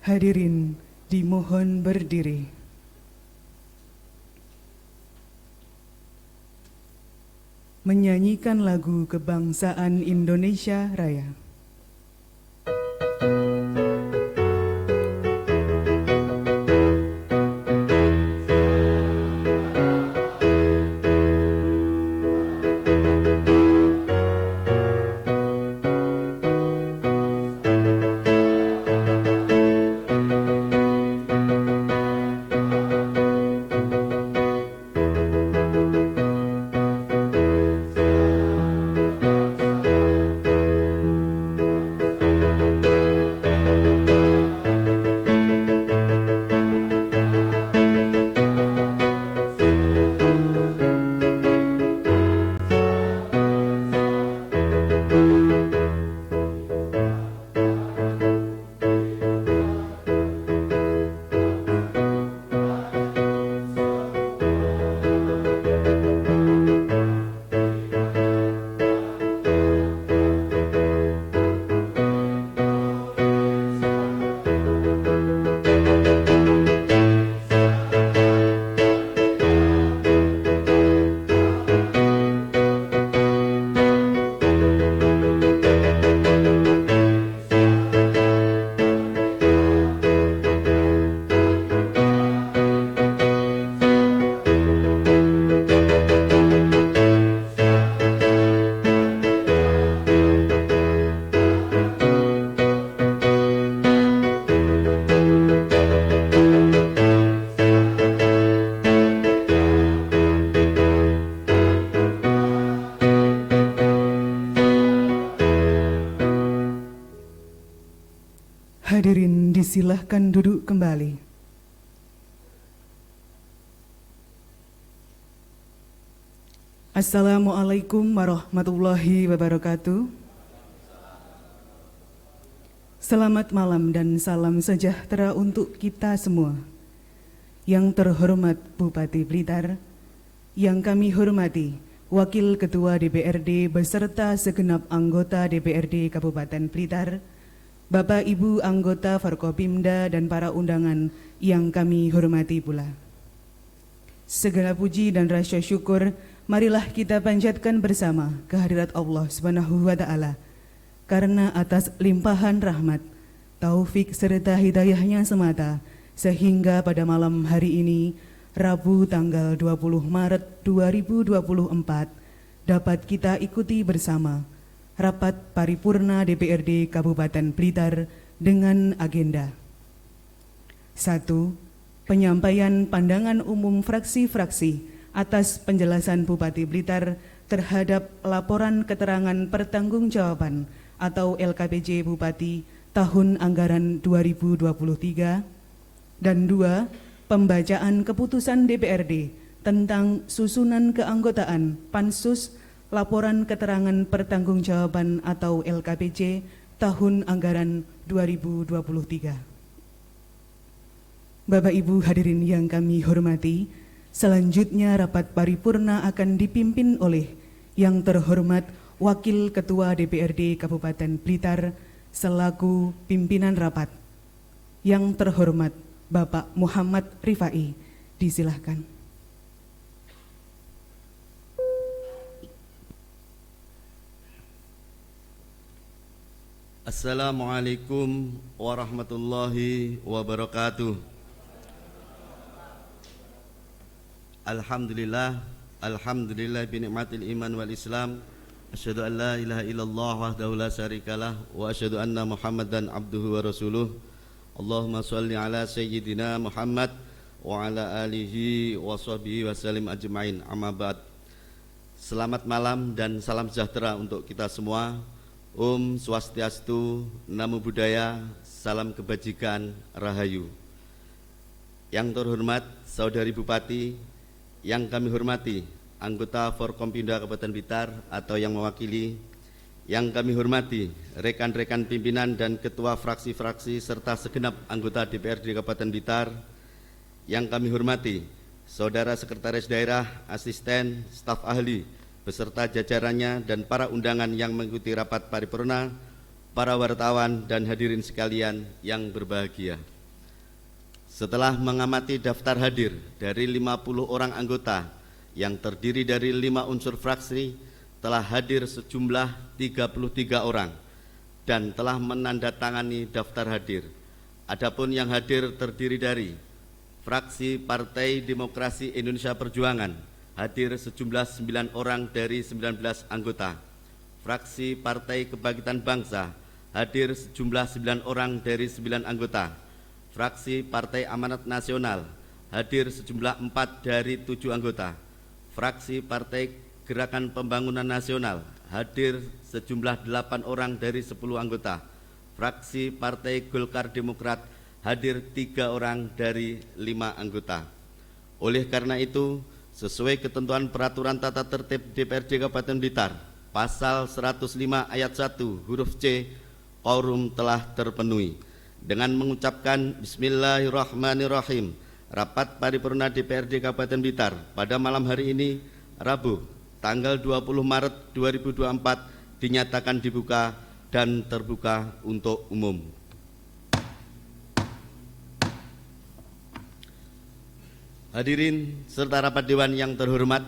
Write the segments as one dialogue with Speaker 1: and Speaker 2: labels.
Speaker 1: Hadirin dimohon berdiri. Menyanyikan lagu kebangsaan Indonesia Raya. Hadirin disilahkan duduk kembali. Assalamualaikum warahmatullahi wabarakatuh. Selamat malam dan salam sejahtera untuk kita semua. Yang terhormat Bupati Blitar, yang kami hormati Wakil Ketua DPRD beserta segenap anggota DPRD Kabupaten Blitar, Bapak Ibu anggota Forkopimda dan para undangan yang kami hormati pula. Segala puji dan rasa syukur marilah kita panjatkan bersama kehadirat Allah Subhanahu wa taala, karena atas limpahan rahmat, taufik serta hidayahnya semata, sehingga pada malam hari ini, Rabu tanggal 20 Maret 2024, dapat kita ikuti bersama Rapat Paripurna DPRD Kabupaten Blitar dengan agenda 1. Penyampaian pandangan umum fraksi-fraksi atas penjelasan Bupati Blitar terhadap laporan keterangan pertanggungjawaban atau LKPJ Bupati tahun anggaran 2023, dan 2. Pembacaan keputusan DPRD tentang susunan keanggotaan Pansus Laporan Keterangan Pertanggungjawaban atau LKPJ tahun anggaran 2023. Bapak Ibu hadirin yang kami hormati, selanjutnya rapat paripurna akan dipimpin oleh yang terhormat Wakil Ketua DPRD Kabupaten Blitar selaku pimpinan rapat. Yang terhormat Bapak Muhammad Rifai, disilahkan.
Speaker 2: Assalamualaikum warahmatullahi wabarakatuh. Alhamdulillah bi ni'matil iman wal islam. Asyhadu an la ilaha illallah wahdahu la syarikalah wa asyhadu anna Muhammadan abduhu wa rasuluh. Allahumma shalli ala sayyidina Muhammad wa ala alihi wa sahbihi wa sallim ajma'in. Amma ba'd. Selamat malam dan salam sejahtera untuk kita semua. Om Swastiastu, Namo Buddhaya, salam kebajikan, Rahayu. Yang terhormat Saudari Bupati, yang kami hormati anggota Forkompimda Kabupaten Blitar atau yang mewakili, yang kami hormati rekan-rekan pimpinan dan ketua fraksi-fraksi serta segenap anggota DPRD Kabupaten Blitar, yang kami hormati Saudara Sekretaris Daerah, asisten, staf ahli, beserta jajarannya dan para undangan yang mengikuti rapat paripurna, para wartawan dan hadirin sekalian yang berbahagia. Setelah mengamati daftar hadir dari 50 orang anggota yang terdiri dari 5 unsur fraksi, telah hadir sejumlah 33 orang dan telah menandatangani daftar hadir. Adapun yang hadir terdiri dari fraksi Partai Demokrasi Indonesia Perjuangan, hadir sejumlah 9 orang dari 19 anggota. Fraksi Partai Kebangkitan Bangsa, hadir sejumlah 9 orang dari 9 anggota. Fraksi Partai Amanat Nasional, hadir sejumlah 4 dari 7 anggota. Fraksi Partai Gerakan Pembangunan Nasional, hadir sejumlah 8 orang dari 10 anggota. Fraksi Partai Golkar Demokrat, hadir 3 orang dari 5 anggota. Oleh karena itu, sesuai ketentuan Peraturan Tata Tertib DPRD Kabupaten Blitar, Pasal 105 ayat 1 huruf C, quorum telah terpenuhi. Dengan mengucapkan Bismillahirrahmanirrahim, rapat paripurna DPRD Kabupaten Blitar pada malam hari ini, Rabu, tanggal 20 Maret 2024, dinyatakan dibuka dan terbuka untuk umum. Hadirin serta rapat dewan yang terhormat,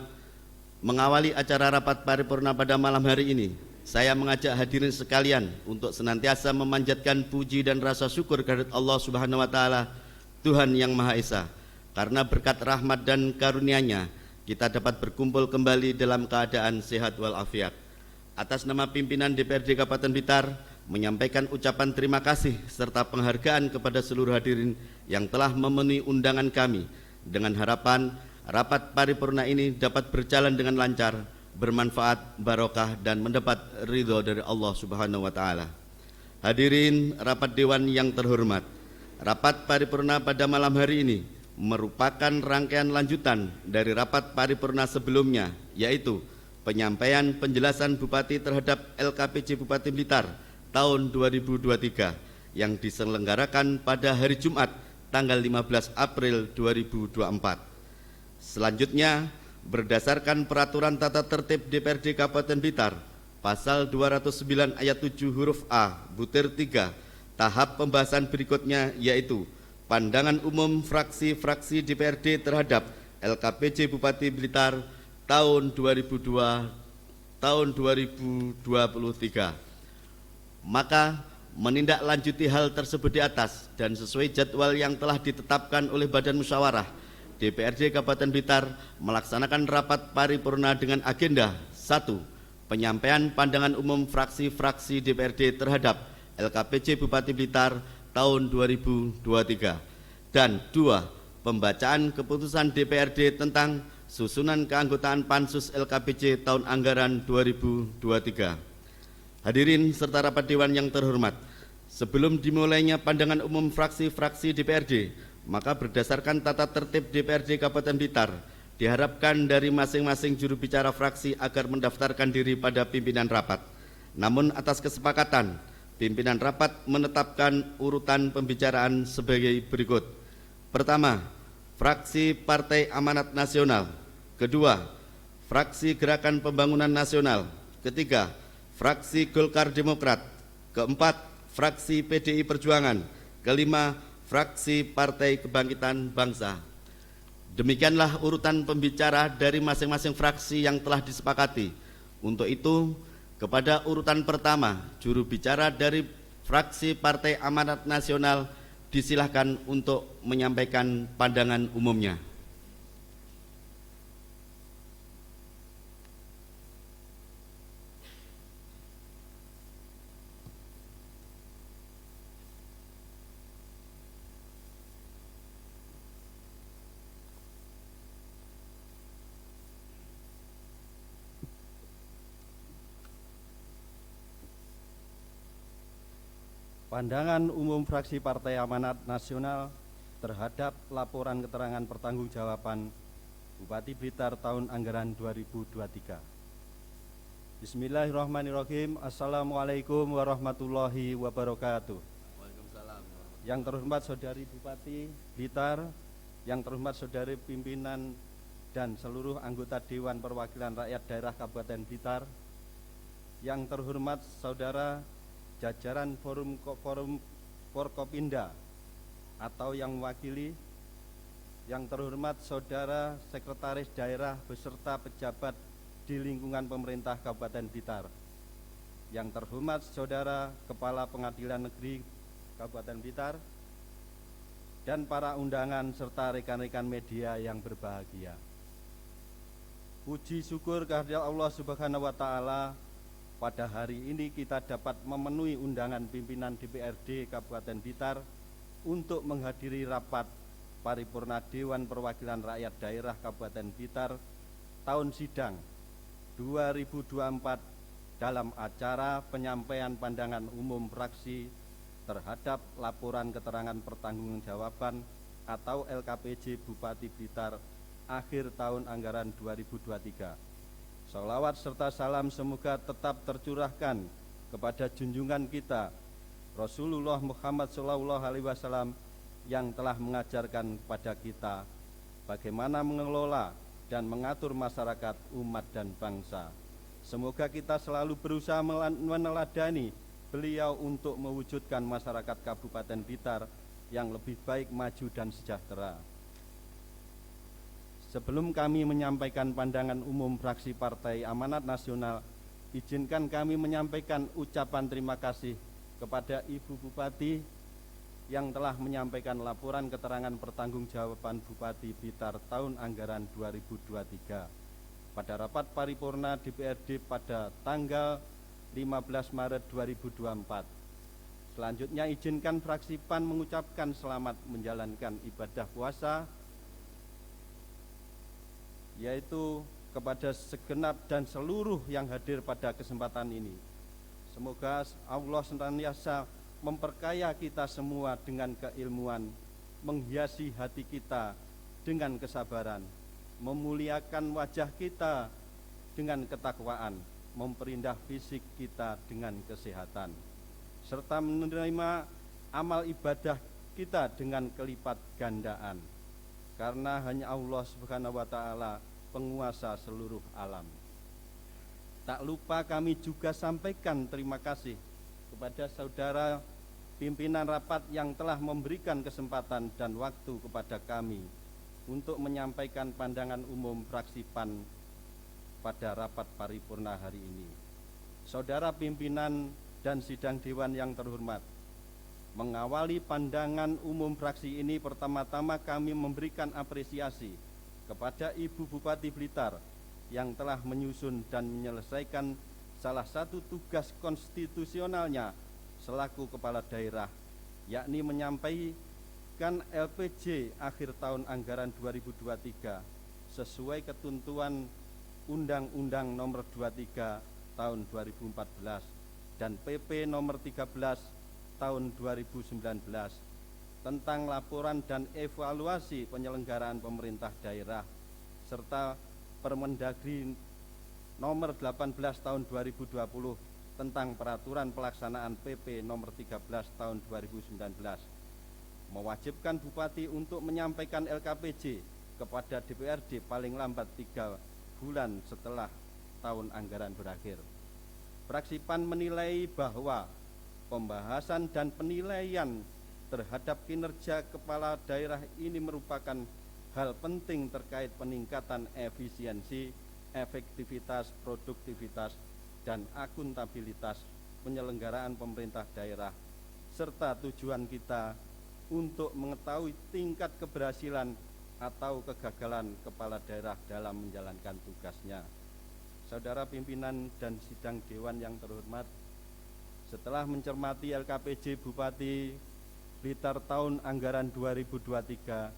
Speaker 2: mengawali acara rapat paripurna pada malam hari ini, saya mengajak hadirin sekalian untuk senantiasa memanjatkan puji dan rasa syukur kehadirat Allah Subhanahu wa taala, Tuhan yang Maha Esa. Karena berkat rahmat dan karunia-Nya, kita dapat berkumpul kembali dalam keadaan sehat walafiat. Atas nama pimpinan DPRD Kabupaten Blitar, menyampaikan ucapan terima kasih serta penghargaan kepada seluruh hadirin yang telah memenuhi undangan kami, dengan harapan rapat paripurna ini dapat berjalan dengan lancar, bermanfaat, barokah, dan mendapat ridho dari Allah Subhanahu wa taala. Hadirin rapat dewan yang terhormat, rapat paripurna pada malam hari ini merupakan rangkaian lanjutan dari rapat paripurna sebelumnya, yaitu penyampaian penjelasan Bupati terhadap LKPJ Bupati Blitar tahun 2023 yang diselenggarakan pada hari Jumat tanggal 15 April 2024. Selanjutnya, berdasarkan Peraturan Tata Tertib DPRD Kabupaten Blitar, Pasal 209 ayat 7 huruf A, butir 3, tahap pembahasan berikutnya yaitu pandangan umum fraksi-fraksi DPRD terhadap LKPJ Bupati Blitar tahun 2023. Maka menindaklanjuti hal tersebut di atas dan sesuai jadwal yang telah ditetapkan oleh Badan Musyawarah, DPRD Kabupaten Blitar melaksanakan rapat paripurna dengan agenda 1. Penyampaian pandangan umum fraksi-fraksi DPRD terhadap LKPJ Bupati Blitar tahun 2023, dan 2. Pembacaan keputusan DPRD tentang susunan keanggotaan Pansus LKPJ tahun anggaran 2023. Hadirin serta rapat dewan yang terhormat, sebelum dimulainya pandangan umum fraksi-fraksi DPRD, maka berdasarkan tata tertib DPRD Kabupaten Blitar, diharapkan dari masing-masing juru bicara fraksi agar mendaftarkan diri pada pimpinan rapat. Namun atas kesepakatan, pimpinan rapat menetapkan urutan pembicaraan sebagai berikut. Pertama, fraksi Partai Amanat Nasional. Kedua, fraksi Gerakan Pembangunan Nasional. Ketiga, fraksi Golkar Demokrat. Keempat, fraksi PDI Perjuangan. Kelima, fraksi Partai Kebangkitan Bangsa. Demikianlah urutan pembicara dari masing-masing fraksi yang telah disepakati. Untuk itu, kepada urutan pertama, juru bicara dari fraksi Partai Amanat Nasional disilahkan untuk menyampaikan pandangan umumnya.
Speaker 3: Pandangan umum fraksi Partai Amanat Nasional terhadap laporan keterangan pertanggungjawaban Bupati Blitar tahun anggaran 2023. Bismillahirrahmanirrahim. Assalamualaikum warahmatullahi wabarakatuh.
Speaker 2: Waalaikumsalam.
Speaker 3: Yang terhormat Saudari Bupati Blitar, yang terhormat Saudari pimpinan dan seluruh anggota Dewan Perwakilan Rakyat Daerah Kabupaten Blitar, yang terhormat Saudara jajaran Forum Forkopimda, atau yang mewakili, yang terhormat Saudara Sekretaris Daerah beserta pejabat di lingkungan pemerintah Kabupaten Blitar, yang terhormat Saudara Kepala Pengadilan Negeri Kabupaten Blitar, dan para undangan serta rekan-rekan media yang berbahagia. Puji syukur kehadirat Allah Subhanahu wa Ta'ala, pada hari ini kita dapat memenuhi undangan pimpinan DPRD Kabupaten Blitar untuk menghadiri rapat paripurna Dewan Perwakilan Rakyat Daerah Kabupaten Blitar tahun sidang 2024 dalam acara penyampaian pandangan umum fraksi terhadap laporan keterangan pertanggungjawaban atau LKPJ Bupati Blitar akhir tahun anggaran 2023. Sholawat serta salam semoga tetap tercurahkan kepada junjungan kita Rasulullah Muhammad SAW yang telah mengajarkan kepada kita bagaimana mengelola dan mengatur masyarakat, umat dan bangsa. Semoga kita selalu berusaha meneladani beliau untuk mewujudkan masyarakat Kabupaten Blitar yang lebih baik, maju dan sejahtera. Sebelum kami menyampaikan pandangan umum fraksi Partai Amanat Nasional, izinkan kami menyampaikan ucapan terima kasih kepada Ibu Bupati yang telah menyampaikan laporan keterangan pertanggungjawaban Bupati Blitar tahun anggaran 2023 pada rapat paripurna DPRD pada tanggal 15 Maret 2024. Selanjutnya izinkan fraksi PAN mengucapkan selamat menjalankan ibadah puasa, yaitu kepada segenap dan seluruh yang hadir pada kesempatan ini. Semoga Allah senantiasa memperkaya kita semua dengan keilmuan, menghiasi hati kita dengan kesabaran, memuliakan wajah kita dengan ketakwaan, memperindah fisik kita dengan kesehatan, serta menerima amal ibadah kita dengan kelipat gandaan, karena hanya Allah Subhanahu wa Ta'ala penguasa seluruh alam. Tak lupa kami juga sampaikan terima kasih kepada saudara pimpinan rapat yang telah memberikan kesempatan dan waktu kepada kami untuk menyampaikan pandangan umum fraksi PAN pada rapat paripurna hari ini. Saudara pimpinan dan sidang dewan yang terhormat, mengawali pandangan umum fraksi ini, pertama-tama kami memberikan apresiasi kepada Ibu Bupati Blitar yang telah menyusun dan menyelesaikan salah satu tugas konstitusionalnya selaku kepala daerah, yakni menyampaikan LPJ akhir tahun anggaran 2023 sesuai ketentuan Undang-Undang Nomor 23 Tahun 2014 dan PP Nomor 13 Tahun 2019 tentang laporan dan evaluasi penyelenggaraan pemerintah daerah serta Permendagri Nomor 18 Tahun 2020 tentang peraturan pelaksanaan PP Nomor 13 Tahun 2019 mewajibkan Bupati untuk menyampaikan LKPJ kepada DPRD paling lambat 3 bulan setelah tahun anggaran berakhir. Fraksi PAN menilai bahwa pembahasan dan penilaian terhadap kinerja kepala daerah ini merupakan hal penting terkait peningkatan efisiensi, efektivitas, produktivitas, dan akuntabilitas penyelenggaraan pemerintah daerah, serta tujuan kita untuk mengetahui tingkat keberhasilan atau kegagalan kepala daerah dalam menjalankan tugasnya. Saudara pimpinan dan sidang dewan yang terhormat, setelah mencermati LKPJ Bupati Blitar tahun anggaran 2023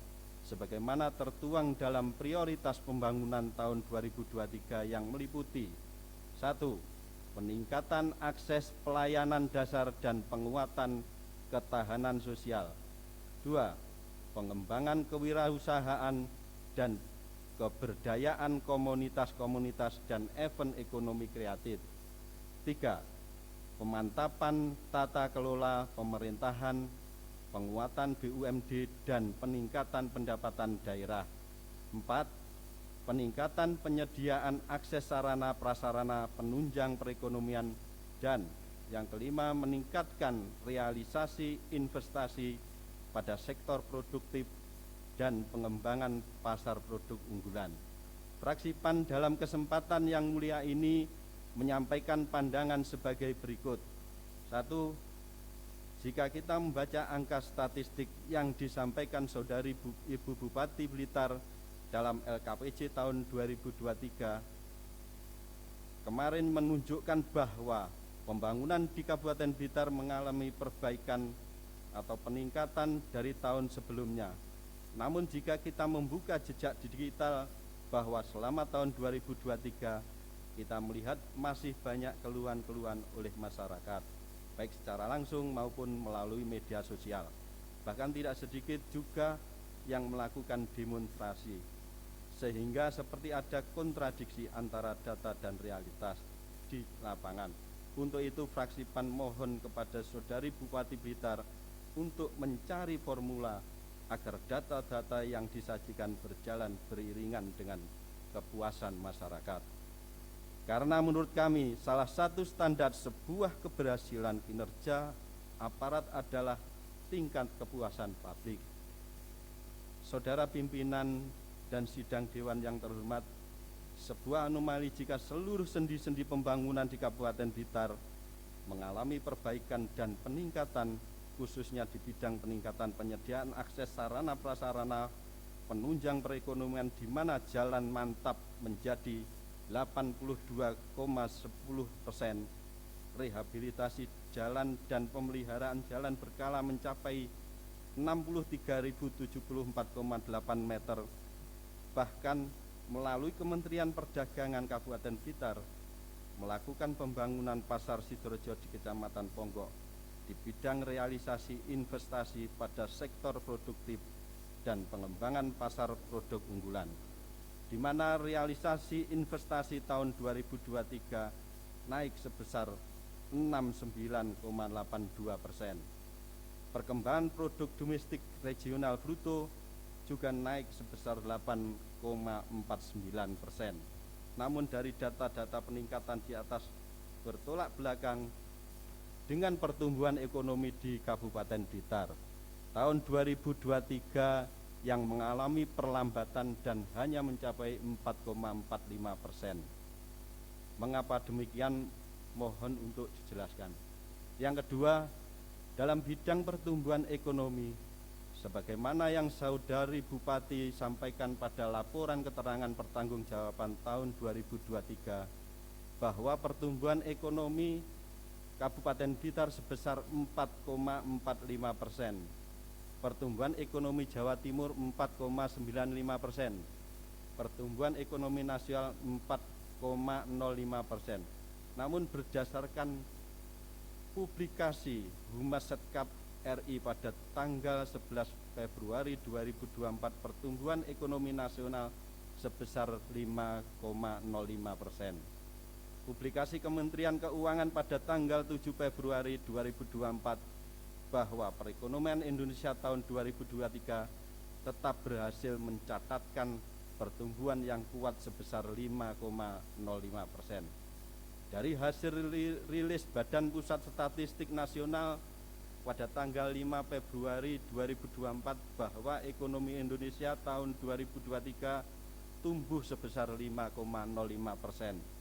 Speaker 3: sebagaimana tertuang dalam prioritas pembangunan tahun 2023 yang meliputi 1. Peningkatan akses pelayanan dasar dan penguatan ketahanan sosial. 2. Pengembangan kewirausahaan dan keberdayaan komunitas-komunitas dan event ekonomi kreatif. 3. Pemantapan tata kelola pemerintahan, penguatan BUMD dan peningkatan pendapatan daerah. 4. Peningkatan penyediaan akses sarana prasarana penunjang perekonomian, dan yang kelima meningkatkan realisasi investasi pada sektor produktif dan pengembangan pasar produk unggulan. Fraksi PAN dalam kesempatan yang mulia ini menyampaikan pandangan sebagai berikut. 1. Jika kita membaca angka statistik yang disampaikan Saudari Ibu Bupati Blitar dalam LKPJ tahun 2023, kemarin menunjukkan bahwa pembangunan di Kabupaten Blitar mengalami perbaikan atau peningkatan dari tahun sebelumnya. Namun jika kita membuka jejak digital bahwa selama tahun 2023 kita melihat masih banyak keluhan-keluhan oleh masyarakat, baik secara langsung maupun melalui media sosial. Bahkan tidak sedikit juga yang melakukan demonstrasi, sehingga seperti ada kontradiksi antara data dan realitas di lapangan. Untuk itu fraksi PAN mohon kepada Saudari Bupati Blitar untuk mencari formula agar data-data yang disajikan berjalan beriringan dengan kepuasan masyarakat. Karena menurut kami salah satu standar sebuah keberhasilan kinerja aparat adalah tingkat kepuasan publik. Saudara pimpinan dan sidang dewan yang terhormat, sebuah anomali jika seluruh sendi-sendi pembangunan di Kabupaten Blitar mengalami perbaikan dan peningkatan, khususnya di bidang peningkatan penyediaan akses sarana prasarana penunjang perekonomian, di mana jalan mantap menjadi 82,10%, rehabilitasi jalan dan pemeliharaan jalan berkala mencapai 63.074,8 meter. Bahkan melalui Kementerian Perdagangan Kabupaten Blitar melakukan pembangunan pasar Sidorejo di Kecamatan Ponggok di bidang realisasi investasi pada sektor produktif dan pengembangan pasar produk unggulan, di mana realisasi investasi tahun 2023 naik sebesar 69,82%. Perkembangan produk domestik regional bruto juga naik sebesar 8,49%. Namun dari data-data peningkatan di atas bertolak belakang dengan pertumbuhan ekonomi di Kabupaten Blitar. Tahun 2023 yang mengalami perlambatan dan hanya mencapai 4,45%. Mengapa demikian? Mohon untuk dijelaskan. Yang kedua, dalam bidang pertumbuhan ekonomi, sebagaimana yang Saudari Bupati sampaikan pada laporan keterangan pertanggungjawaban tahun 2023, bahwa pertumbuhan ekonomi Kabupaten Blitar sebesar 4,45%. Pertumbuhan ekonomi Jawa Timur 4,95%, pertumbuhan ekonomi nasional 4,05%. Namun berdasarkan publikasi Humas Setkap RI pada tanggal 11 Februari 2024, pertumbuhan ekonomi nasional sebesar 5,05%. Publikasi Kementerian Keuangan pada tanggal 7 Februari 2024 bahwa perekonomian Indonesia tahun 2023 tetap berhasil mencatatkan pertumbuhan yang kuat sebesar 5,05%. Dari hasil rilis Badan Pusat Statistik Nasional pada tanggal 5 Februari 2024 bahwa ekonomi Indonesia tahun 2023 tumbuh sebesar 5,05%.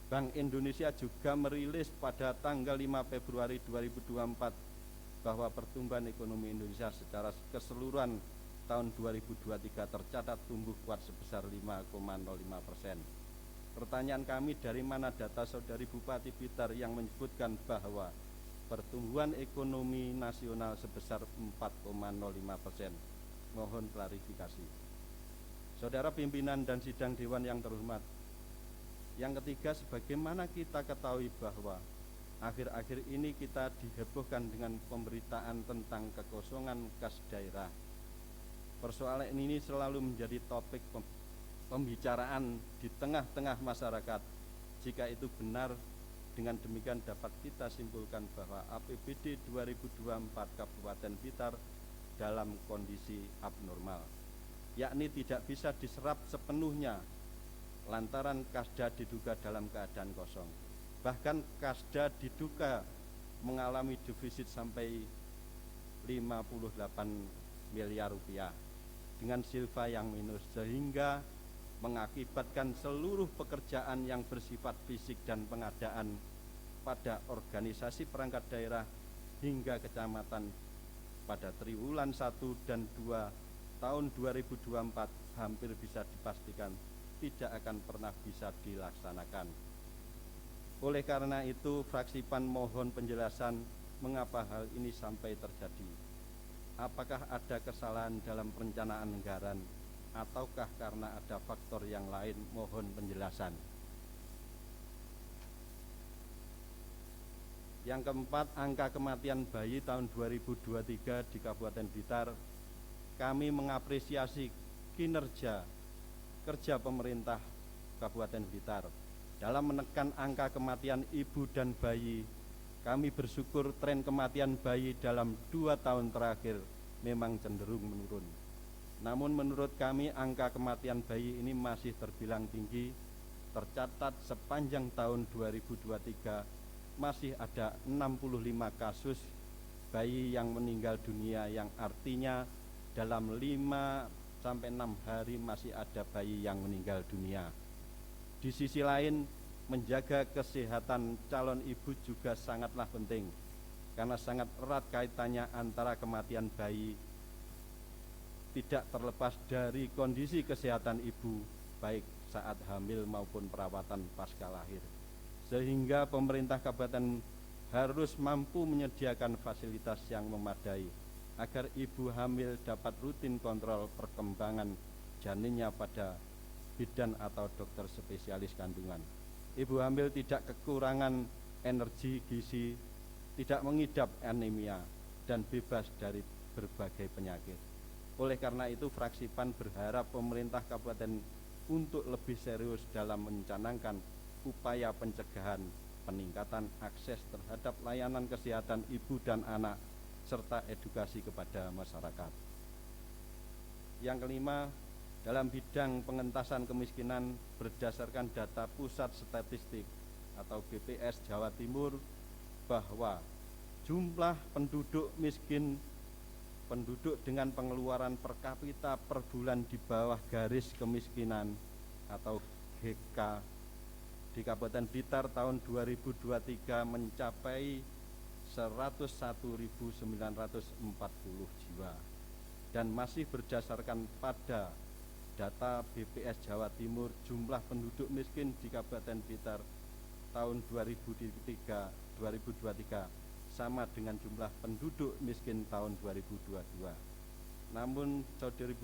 Speaker 3: Bank Indonesia juga merilis pada tanggal 5 Februari 2024 bahwa pertumbuhan ekonomi Indonesia secara keseluruhan tahun 2023 tercatat tumbuh kuat sebesar 5,05%. Pertanyaan kami, dari mana data Saudari Bupati Blitar yang menyebutkan bahwa pertumbuhan ekonomi nasional sebesar 4,05%? Mohon klarifikasi. Saudara pimpinan dan sidang dewan yang terhormat, yang ketiga, sebagaimana kita ketahui bahwa akhir-akhir ini kita dihebohkan dengan pemberitaan tentang kekosongan kas daerah. Persoalan ini selalu menjadi topik pembicaraan di tengah-tengah masyarakat. Jika itu benar, dengan demikian dapat kita simpulkan bahwa APBD 2024 Kabupaten Blitar dalam kondisi abnormal, yakni tidak bisa diserap sepenuhnya lantaran kasda diduga dalam keadaan kosong. Bahkan kasda diduga mengalami defisit sampai miliar rupiah dengan silva yang minus, sehingga mengakibatkan seluruh pekerjaan yang bersifat fisik dan pengadaan pada organisasi perangkat daerah hingga kecamatan pada triwulan 1 dan 2 tahun 2024 hampir bisa dipastikan tidak akan pernah bisa dilaksanakan. Oleh karena itu, fraksi PAN mohon penjelasan mengapa hal ini sampai terjadi. Apakah ada kesalahan dalam perencanaan anggaran ataukah karena ada faktor yang lain? Mohon penjelasan. Yang keempat, angka kematian bayi tahun 2023 di Kabupaten Blitar. Kami mengapresiasi kinerja kerja pemerintah Kabupaten Blitar dalam menekan angka kematian ibu dan bayi. Kami bersyukur tren kematian bayi dalam 2 tahun terakhir memang cenderung menurun. Namun menurut kami angka kematian bayi ini masih terbilang tinggi. Tercatat sepanjang tahun 2023 masih ada 65 kasus bayi yang meninggal dunia, yang artinya dalam 5-6 hari masih ada bayi yang meninggal dunia. Di sisi lain, menjaga kesehatan calon ibu juga sangatlah penting, karena sangat erat kaitannya antara kematian bayi tidak terlepas dari kondisi kesehatan ibu baik saat hamil maupun perawatan pasca lahir, sehingga pemerintah kabupaten harus mampu menyediakan fasilitas yang memadai agar ibu hamil dapat rutin kontrol perkembangan janinnya pada bidan atau dokter spesialis kandungan. Ibu hamil tidak kekurangan energi gizi, tidak mengidap anemia, dan bebas dari berbagai penyakit. Oleh karena itu, fraksi PAN berharap pemerintah kabupaten untuk lebih serius dalam mencanangkan upaya pencegahan, peningkatan akses terhadap layanan kesehatan ibu dan anak, serta edukasi kepada masyarakat. Yang kelima, dalam bidang pengentasan kemiskinan berdasarkan data Pusat Statistik atau BPS Jawa Timur, bahwa jumlah penduduk miskin, penduduk dengan pengeluaran per kapita per bulan di bawah garis kemiskinan atau GK di Kabupaten Blitar tahun 2023 mencapai 101.940 jiwa, dan masih berdasarkan pada data BPS Jawa Timur, jumlah penduduk miskin di Kabupaten Blitar tahun 2023 sama dengan jumlah penduduk miskin tahun 2022. Namun Saudari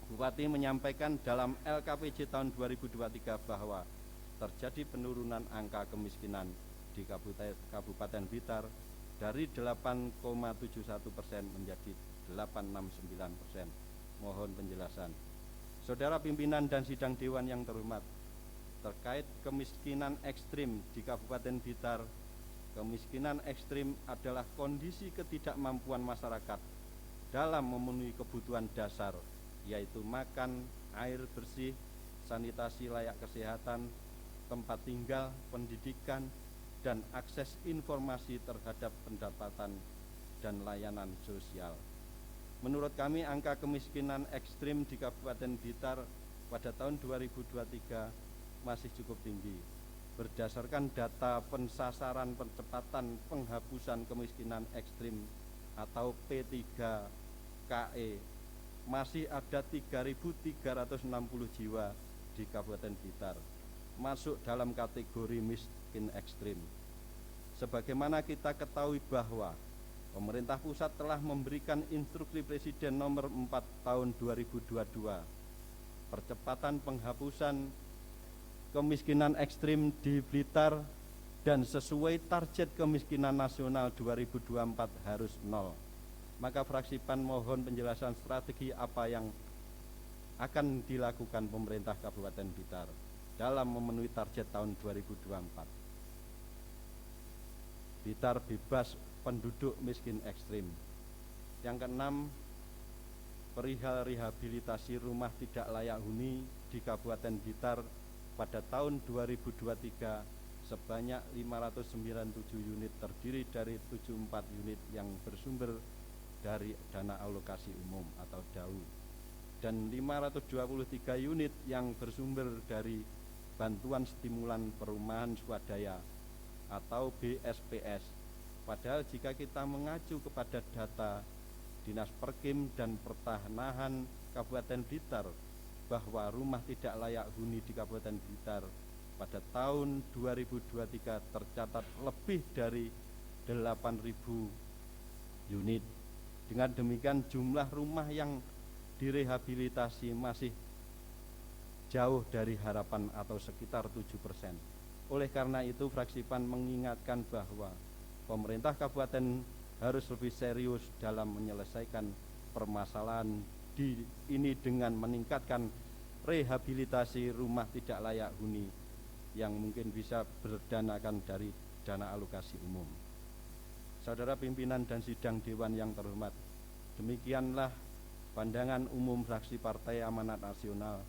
Speaker 3: Bupati menyampaikan dalam LKPJ tahun 2023 bahwa terjadi penurunan angka kemiskinan di Kabupaten Blitar dari 8,71% menjadi 8,69%. Mohon penjelasan. Saudara pimpinan dan sidang dewan yang terhormat, terkait kemiskinan ekstrim di Kabupaten Blitar, kemiskinan ekstrim adalah kondisi ketidakmampuan masyarakat dalam memenuhi kebutuhan dasar, yaitu makan, air bersih, sanitasi layak kesehatan, tempat tinggal, pendidikan, dan akses informasi terhadap pendapatan dan layanan sosial. Menurut kami, angka kemiskinan ekstrim di Kabupaten Blitar pada tahun 2023 masih cukup tinggi. Berdasarkan data pensasaran percepatan penghapusan kemiskinan ekstrim atau P3KE, masih ada 3.360 jiwa di Kabupaten Blitar masuk dalam kategori miskin ekstrim. Sebagaimana kita ketahui bahwa pemerintah pusat telah memberikan instruksi Presiden nomor 4 tahun 2022 percepatan penghapusan kemiskinan ekstrim di Blitar, dan sesuai target kemiskinan nasional 2024 harus 0. Maka fraksi PAN mohon penjelasan strategi apa yang akan dilakukan pemerintah Kabupaten Blitar dalam memenuhi target tahun 2024. Blitar bebas penduduk miskin ekstrim. Yang keenam, perihal rehabilitasi rumah tidak layak huni di Kabupaten Blitar pada tahun 2023 sebanyak 597 unit terdiri dari 74 unit yang bersumber dari dana alokasi umum atau DAU, dan 523 unit yang bersumber dari bantuan stimulan perumahan swadaya atau BSPS. Padahal jika kita mengacu kepada data Dinas Perkim dan Pertanahan Kabupaten Blitar bahwa rumah tidak layak huni di Kabupaten Blitar pada tahun 2023 tercatat lebih dari 8.000 unit. Dengan demikian jumlah rumah yang direhabilitasi masih jauh dari harapan atau sekitar 7%. Oleh karena itu fraksi PAN mengingatkan bahwa pemerintah kabupaten harus lebih serius dalam menyelesaikan permasalahan ini dengan meningkatkan rehabilitasi rumah tidak layak huni yang mungkin bisa berdanakan dari dana alokasi umum. Saudara pimpinan dan sidang dewan yang terhormat, demikianlah pandangan umum fraksi Partai Amanat Nasional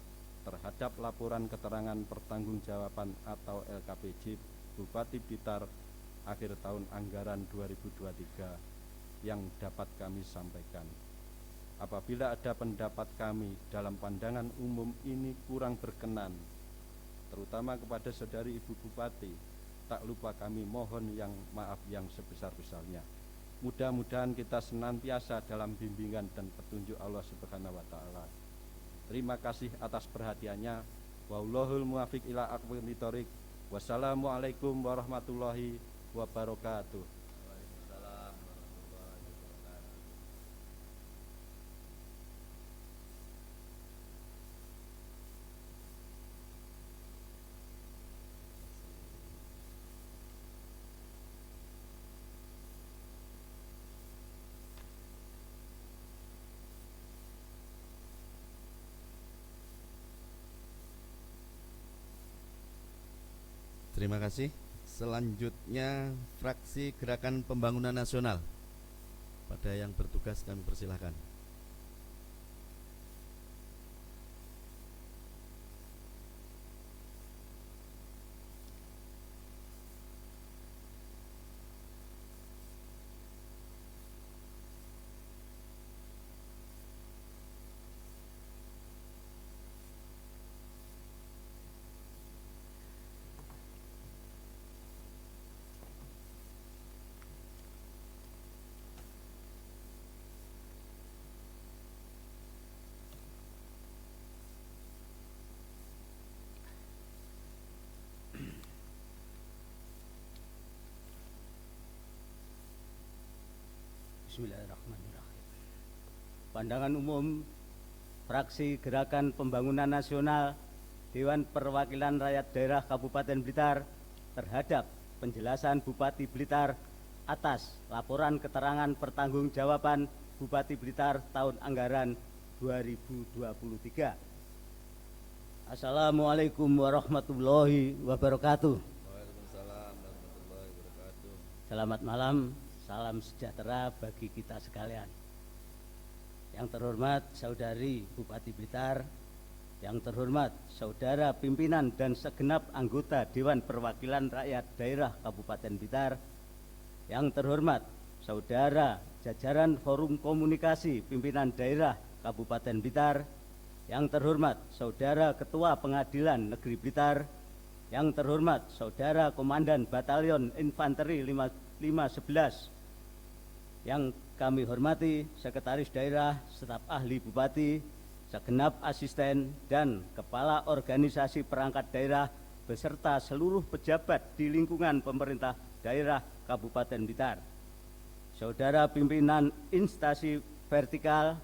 Speaker 3: terhadap laporan keterangan pertanggungjawaban atau LKPJ Bupati Blitar akhir tahun anggaran 2023 yang dapat kami sampaikan. Apabila ada pendapat kami dalam pandangan umum ini kurang berkenan, terutama kepada saudari Ibu Bupati, tak lupa kami mohon yang maaf yang sebesar-besarnya. Mudah-mudahan kita senantiasa dalam bimbingan dan petunjuk Allah Subhanahu wa taala. Terima kasih atas perhatiannya. Wallahul muwaffiq ila aqwamit thoriq. Wassalamualaikum warahmatullahi wabarakatuh.
Speaker 2: Terima kasih. Selanjutnya fraksi Gerakan Pembangunan Nasional. Pada yang bertugas kami persilahkan.
Speaker 4: Bismillahirrahmanirrahim. Pandangan umum fraksi Gerakan Pembangunan Nasional Dewan Perwakilan Rakyat Daerah Kabupaten Blitar terhadap penjelasan Bupati Blitar atas laporan keterangan pertanggungjawaban Bupati Blitar tahun anggaran 2023. Assalamualaikum warahmatullahi wabarakatuh.
Speaker 2: Waalaikumsalam warahmatullahi wabarakatuh.
Speaker 4: Selamat malam. Salam sejahtera bagi kita sekalian. Yang terhormat Saudari Bupati Blitar, yang terhormat Saudara pimpinan dan segenap anggota Dewan Perwakilan Rakyat Daerah Kabupaten Blitar, yang terhormat Saudara jajaran Forum Komunikasi Pimpinan Daerah Kabupaten Blitar, yang terhormat Saudara Ketua Pengadilan Negeri Blitar, yang terhormat Saudara Komandan Batalion Infanteri 511, yang kami hormati Sekretaris Daerah, staf ahli Bupati, segenap asisten dan kepala organisasi perangkat daerah beserta seluruh pejabat di lingkungan pemerintah daerah Kabupaten Blitar, saudara pimpinan instansi vertikal,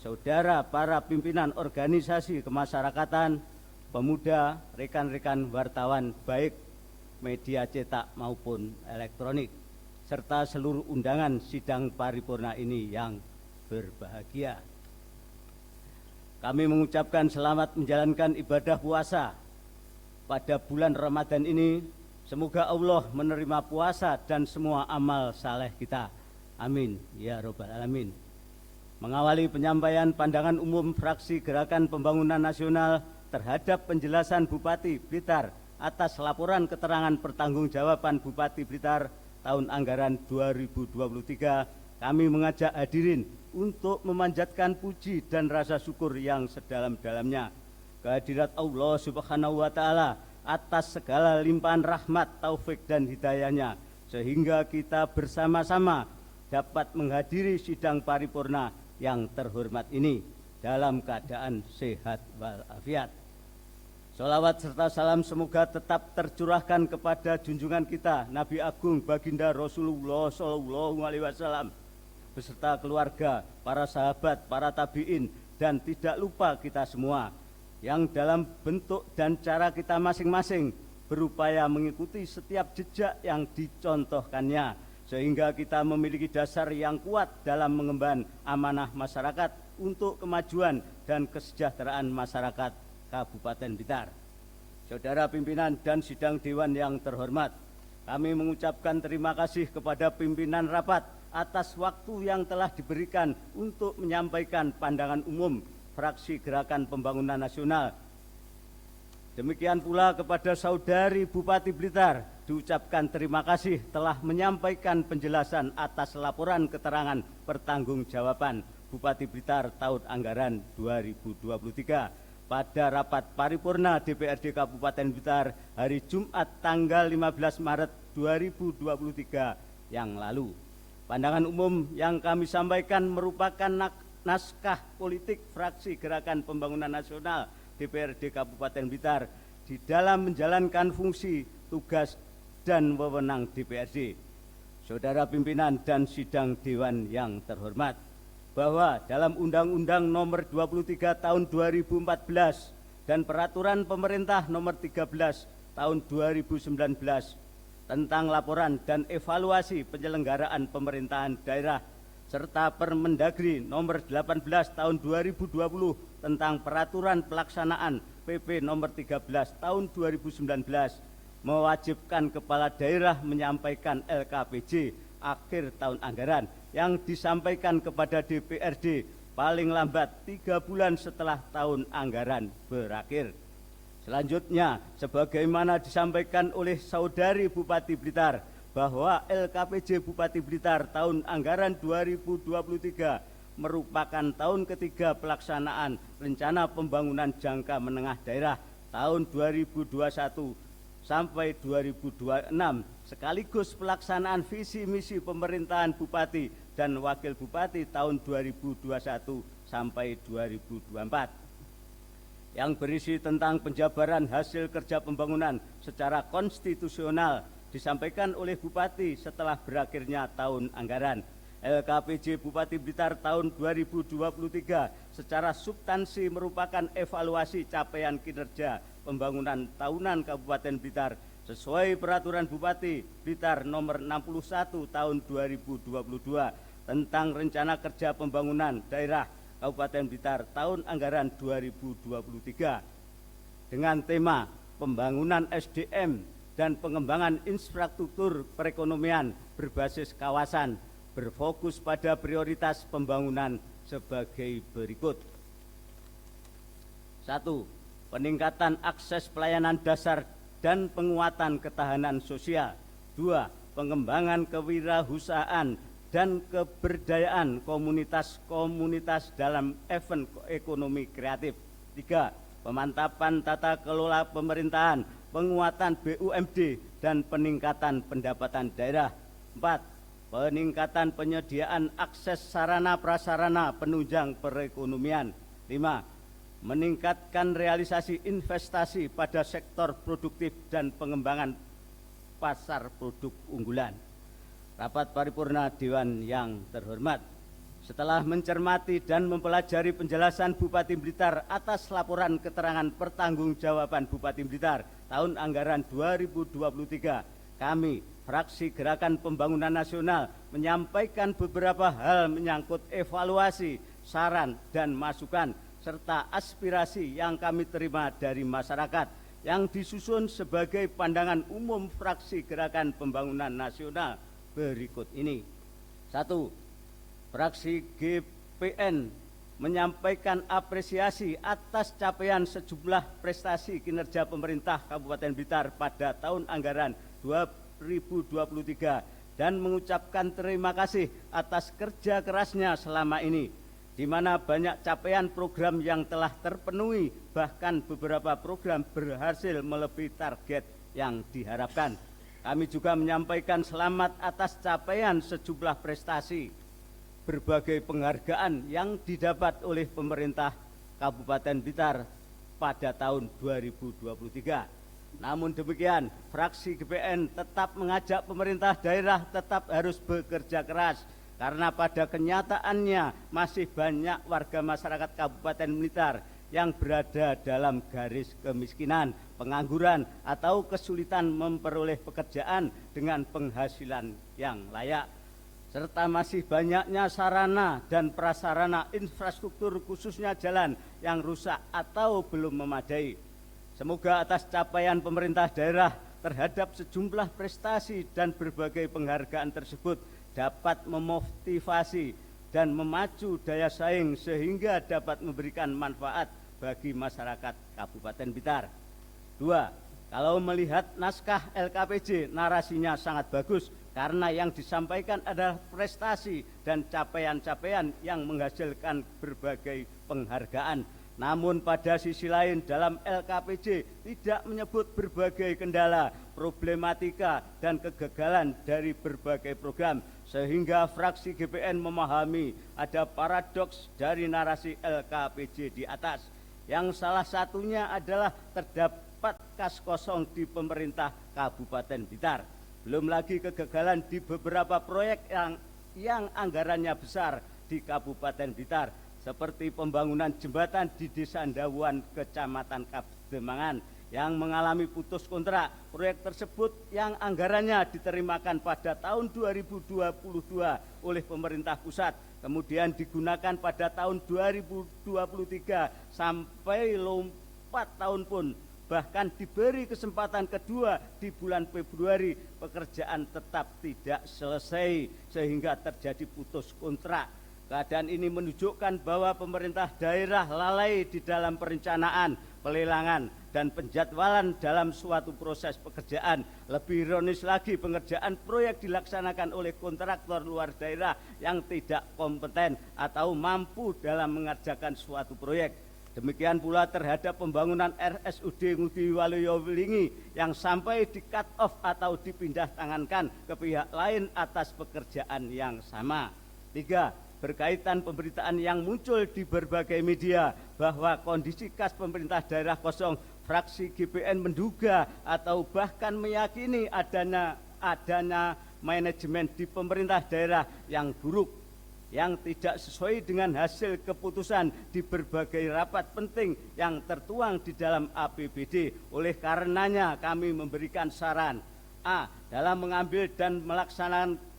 Speaker 4: saudara para pimpinan organisasi kemasyarakatan, pemuda, rekan-rekan wartawan baik media cetak maupun elektronik, serta seluruh undangan sidang paripurna ini yang berbahagia. Kami mengucapkan selamat menjalankan ibadah puasa pada bulan Ramadan ini. Semoga Allah menerima puasa dan semua amal saleh kita. Amin ya robbal alamin. Mengawali penyampaian pandangan umum fraksi Gerakan Pembangunan Nasional terhadap penjelasan Bupati Blitar atas laporan keterangan pertanggungjawaban Bupati Blitar tahun anggaran 2023, kami mengajak hadirin untuk memanjatkan puji dan rasa syukur yang sedalam-dalamnya kehadirat Allah Subhanahu wa Ta'ala atas segala limpahan rahmat, taufik, dan hidayahnya, sehingga kita bersama-sama dapat menghadiri sidang paripurna yang terhormat ini dalam keadaan sehat walafiat. Sholawat serta salam semoga tetap tercurahkan kepada junjungan kita Nabi Agung Baginda Rasulullah Shallallahu Alaihi Wasallam beserta keluarga, para sahabat, para tabiin, dan tidak lupa kita semua yang dalam bentuk dan cara kita masing-masing berupaya mengikuti setiap jejak yang dicontohkannya, sehingga kita memiliki dasar yang kuat dalam mengemban amanah masyarakat untuk kemajuan dan kesejahteraan masyarakat Kabupaten Blitar. Saudara pimpinan dan sidang dewan yang terhormat, kami mengucapkan terima kasih kepada pimpinan rapat atas waktu yang telah diberikan untuk menyampaikan pandangan umum fraksi Gerakan Pembangunan Nasional. Demikian pula kepada saudari Bupati Blitar diucapkan terima kasih telah menyampaikan penjelasan atas laporan keterangan pertanggungjawaban Bupati Blitar tahun anggaran 2023 pada rapat paripurna DPRD Kabupaten Blitar hari Jumat tanggal 15 Maret 2023 yang lalu. Pandangan umum yang kami sampaikan merupakan naskah politik fraksi Gerakan Pembangunan Nasional DPRD Kabupaten Blitar di dalam menjalankan fungsi, tugas, dan wewenang DPRD. Saudara pimpinan dan sidang dewan yang terhormat, bahwa dalam Undang-Undang Nomor 23 Tahun 2014 dan Peraturan Pemerintah Nomor 13 Tahun 2019 tentang laporan dan evaluasi penyelenggaraan pemerintahan daerah serta Permendagri Nomor 18 Tahun 2020 tentang Peraturan Pelaksanaan PP Nomor 13 Tahun 2019 mewajibkan kepala daerah menyampaikan LKPJ akhir tahun anggaran yang disampaikan kepada DPRD paling lambat 3 bulan setelah tahun anggaran berakhir. Selanjutnya, sebagaimana disampaikan oleh saudari Bupati Blitar, bahwa LKPJ Bupati Blitar tahun anggaran 2023 merupakan tahun ketiga pelaksanaan Rencana Pembangunan Jangka Menengah Daerah tahun 2021 sampai 2026, sekaligus pelaksanaan visi misi pemerintahan Bupati dan Wakil Bupati tahun 2021 sampai 2024, yang berisi tentang penjabaran hasil kerja pembangunan secara konstitusional disampaikan oleh Bupati setelah berakhirnya tahun anggaran. LKPJ Bupati Blitar tahun 2023 secara substansi merupakan evaluasi capaian kinerja pembangunan tahunan Kabupaten Blitar sesuai Peraturan Bupati Blitar Nomor 61 Tahun 2022 tentang Rencana Kerja Pembangunan Daerah Kabupaten Blitar tahun anggaran 2023 dengan tema pembangunan SDM dan pengembangan infrastruktur perekonomian berbasis kawasan, berfokus pada prioritas pembangunan sebagai berikut. 1. Peningkatan akses pelayanan dasar dan penguatan ketahanan sosial. 2. Pengembangan kewirausahaan dan keberdayaan komunitas-komunitas dalam event ekonomi kreatif. 3. Pemantapan tata kelola pemerintahan, penguatan BUMD, dan peningkatan pendapatan daerah. 4. Peningkatan penyediaan akses sarana prasarana penunjang perekonomian. 5. Meningkatkan realisasi investasi pada sektor produktif dan pengembangan pasar produk unggulan. Rapat paripurna Dewan yang terhormat, setelah mencermati dan mempelajari penjelasan Bupati Blitar atas laporan keterangan pertanggungjawaban Bupati Blitar tahun anggaran 2023, kami, fraksi Gerakan Pembangunan Nasional, menyampaikan beberapa hal menyangkut evaluasi, saran, dan masukan, serta aspirasi yang kami terima dari masyarakat yang disusun sebagai pandangan umum fraksi Gerakan Pembangunan Nasional berikut ini. 1. Fraksi GPN menyampaikan apresiasi atas capaian sejumlah prestasi kinerja pemerintah Kabupaten Blitar pada tahun anggaran 2023 dan mengucapkan terima kasih atas kerja kerasnya selama ini, di mana banyak capaian program yang telah terpenuhi, bahkan beberapa program berhasil melebihi target yang diharapkan. Kami juga menyampaikan selamat atas capaian sejumlah prestasi, berbagai penghargaan yang didapat oleh pemerintah Kabupaten Blitar pada tahun 2023. Namun demikian, fraksi GPN tetap mengajak pemerintah daerah tetap harus bekerja keras, karena pada kenyataannya masih banyak warga masyarakat Kabupaten Blitar yang berada dalam garis kemiskinan, pengangguran, atau kesulitan memperoleh pekerjaan dengan penghasilan yang layak, serta masih banyaknya sarana dan prasarana infrastruktur khususnya jalan yang rusak atau belum memadai. Semoga atas capaian pemerintah daerah terhadap sejumlah prestasi dan berbagai penghargaan tersebut dapat memotivasi dan memacu daya saing sehingga dapat memberikan manfaat bagi masyarakat Kabupaten Blitar. 2. Kalau melihat naskah LKPJ, narasinya sangat bagus karena yang disampaikan adalah prestasi dan capaian-capaian yang menghasilkan berbagai penghargaan. Namun pada sisi lain dalam LKPJ tidak menyebut berbagai kendala, problematika, dan kegagalan dari berbagai program, sehingga fraksi GPN memahami ada paradoks dari narasi LKPJ di atas, yang salah satunya adalah terdapat kas kosong di pemerintah Kabupaten Blitar. Belum lagi kegagalan di beberapa proyek yang anggarannya besar di Kabupaten Blitar, seperti pembangunan jembatan di Desa Ndawuan, Kecamatan Kademangan, yang mengalami putus kontrak. Proyek tersebut yang anggarannya diterimakan pada tahun 2022 oleh pemerintah pusat, kemudian digunakan pada tahun 2023 sampai 4 tahun pun, bahkan diberi kesempatan kedua di bulan Februari, pekerjaan tetap tidak selesai sehingga terjadi putus kontrak. Keadaan ini menunjukkan bahwa pemerintah daerah lalai di dalam perencanaan, pelelangan, dan penjadwalan dalam suatu proses pekerjaan. Lebih ironis lagi, pengerjaan proyek dilaksanakan oleh kontraktor luar daerah yang tidak kompeten atau mampu dalam mengerjakan suatu proyek. Demikian pula terhadap pembangunan RSUD Ngudi Waluyo Welingi yang sampai di cut off atau dipindah tangankan ke pihak lain atas pekerjaan yang sama. 3. Berkaitan pemberitaan yang muncul di berbagai media bahwa kondisi kas pemerintah daerah kosong, fraksi GPN menduga atau bahkan meyakini adanya manajemen di pemerintah daerah yang buruk, yang tidak sesuai dengan hasil keputusan di berbagai rapat penting yang tertuang di dalam APBD. Oleh karenanya kami memberikan saran: A. Dalam mengambil dan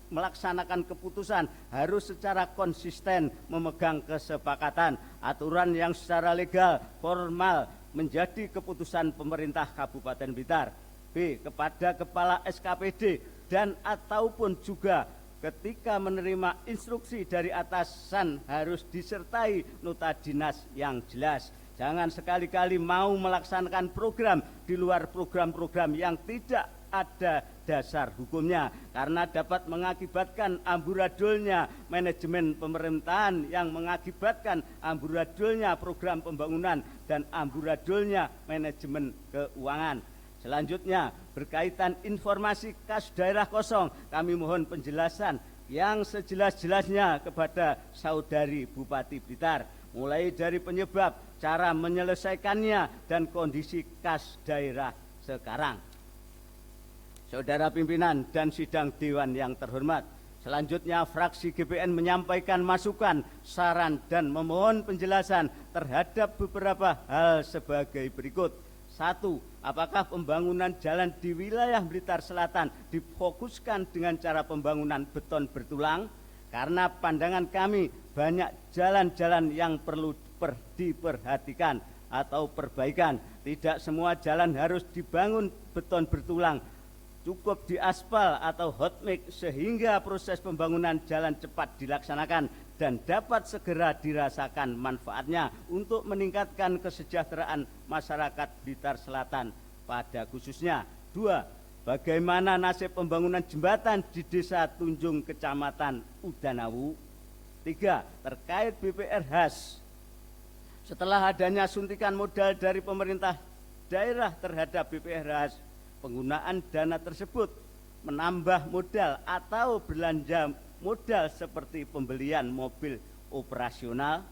Speaker 4: melaksanakan keputusan harus secara konsisten memegang kesepakatan, aturan yang secara legal, formal menjadi keputusan pemerintah Kabupaten Blitar. B. Kepada Kepala SKPD dan ataupun juga ketika menerima instruksi dari atasan harus disertai nota dinas yang jelas. Jangan sekali-kali mau melaksanakan program di luar program-program yang tidak ada dasar hukumnya, karena dapat mengakibatkan amburadulnya manajemen pemerintahan, yang mengakibatkan amburadulnya program pembangunan dan amburadulnya manajemen keuangan. Selanjutnya, berkaitan informasi kas daerah kosong, kami mohon penjelasan yang sejelas-jelasnya kepada Saudari Bupati Blitar, mulai dari penyebab, cara menyelesaikannya, dan kondisi kas daerah sekarang. Saudara pimpinan dan sidang dewan yang terhormat, selanjutnya fraksi GPN menyampaikan masukan, saran, dan memohon penjelasan terhadap beberapa hal sebagai berikut. 1. Apakah pembangunan jalan di wilayah Blitar Selatan difokuskan dengan cara pembangunan beton bertulang? Karena pandangan kami banyak jalan-jalan yang perlu diperhatikan atau perbaikan. Tidak semua jalan harus dibangun beton bertulang, cukup diaspal atau hot mix sehingga proses pembangunan jalan cepat dilaksanakan dan dapat segera dirasakan manfaatnya untuk meningkatkan kesejahteraan masyarakat Blitar Selatan pada khususnya. 2. bagaimana nasib pembangunan jembatan di Desa Tunjung, Kecamatan Udanawu? 3. Terkait BPR Has, setelah adanya suntikan modal dari pemerintah daerah terhadap BPR Has, penggunaan dana tersebut menambah modal atau belanja modal seperti pembelian mobil operasional.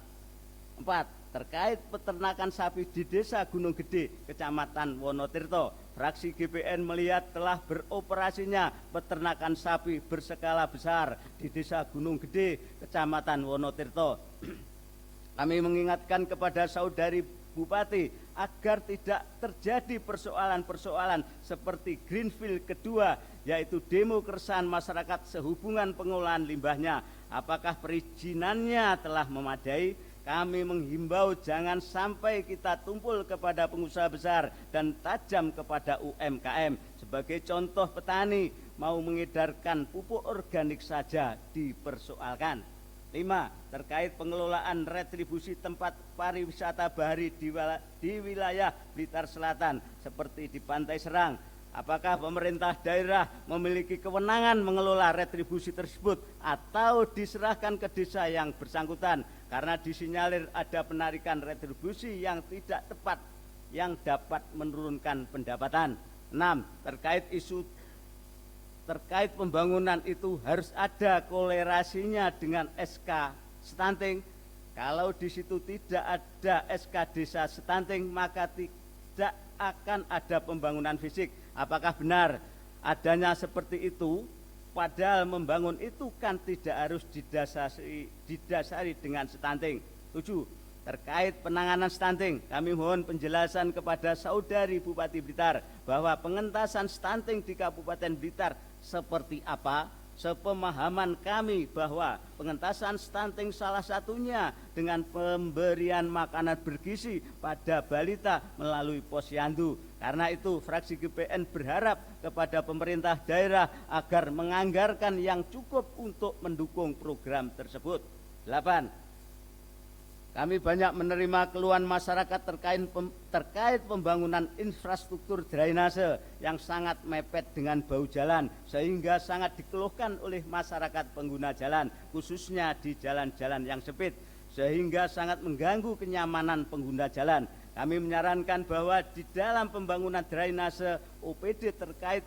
Speaker 4: 4. Terkait peternakan sapi di Desa Gunung Gede, Kecamatan Wonotirto, fraksi GPN melihat telah beroperasinya peternakan sapi berskala besar di Desa Gunung Gede, Kecamatan Wonotirto. Kami mengingatkan kepada saudari Bupati agar tidak terjadi persoalan-persoalan seperti Greenfield kedua, yaitu demo keresahan masyarakat sehubungan pengolahan limbahnya. Apakah perizinannya telah memadai? Kami menghimbau jangan sampai kita tumpul kepada pengusaha besar dan tajam kepada UMKM. Sebagai contoh, petani mau mengedarkan pupuk organik saja dipersoalkan. 5. Terkait pengelolaan retribusi tempat pariwisata bahari di wilayah Blitar Selatan seperti di Pantai Serang, apakah pemerintah daerah memiliki kewenangan mengelola retribusi tersebut atau diserahkan ke desa yang bersangkutan karena disinyalir ada penarikan retribusi yang tidak tepat yang dapat menurunkan pendapatan. 6. Terkait pembangunan itu harus ada kolerasinya dengan SK stunting. Kalau di situ tidak ada SK desa stunting, maka tidak akan ada pembangunan fisik. Apakah benar adanya seperti itu? Padahal membangun itu kan tidak harus didasari dengan stunting. 7. Terkait penanganan stunting, kami mohon penjelasan kepada saudari Bupati Blitar bahwa pengentasan stunting di Kabupaten Blitar seperti apa. Sepemahaman kami bahwa pengentasan stunting salah satunya dengan pemberian makanan bergizi pada balita melalui posyandu. Karena itu fraksi GPN berharap kepada pemerintah daerah agar menganggarkan yang cukup untuk mendukung program tersebut. 8. Kami banyak menerima keluhan masyarakat terkait pembangunan infrastruktur drainase yang sangat mepet dengan bahu jalan, sehingga sangat dikeluhkan oleh masyarakat pengguna jalan, khususnya di jalan-jalan yang sempit, sehingga sangat mengganggu kenyamanan pengguna jalan. Kami menyarankan bahwa di dalam pembangunan drainase, OPD terkait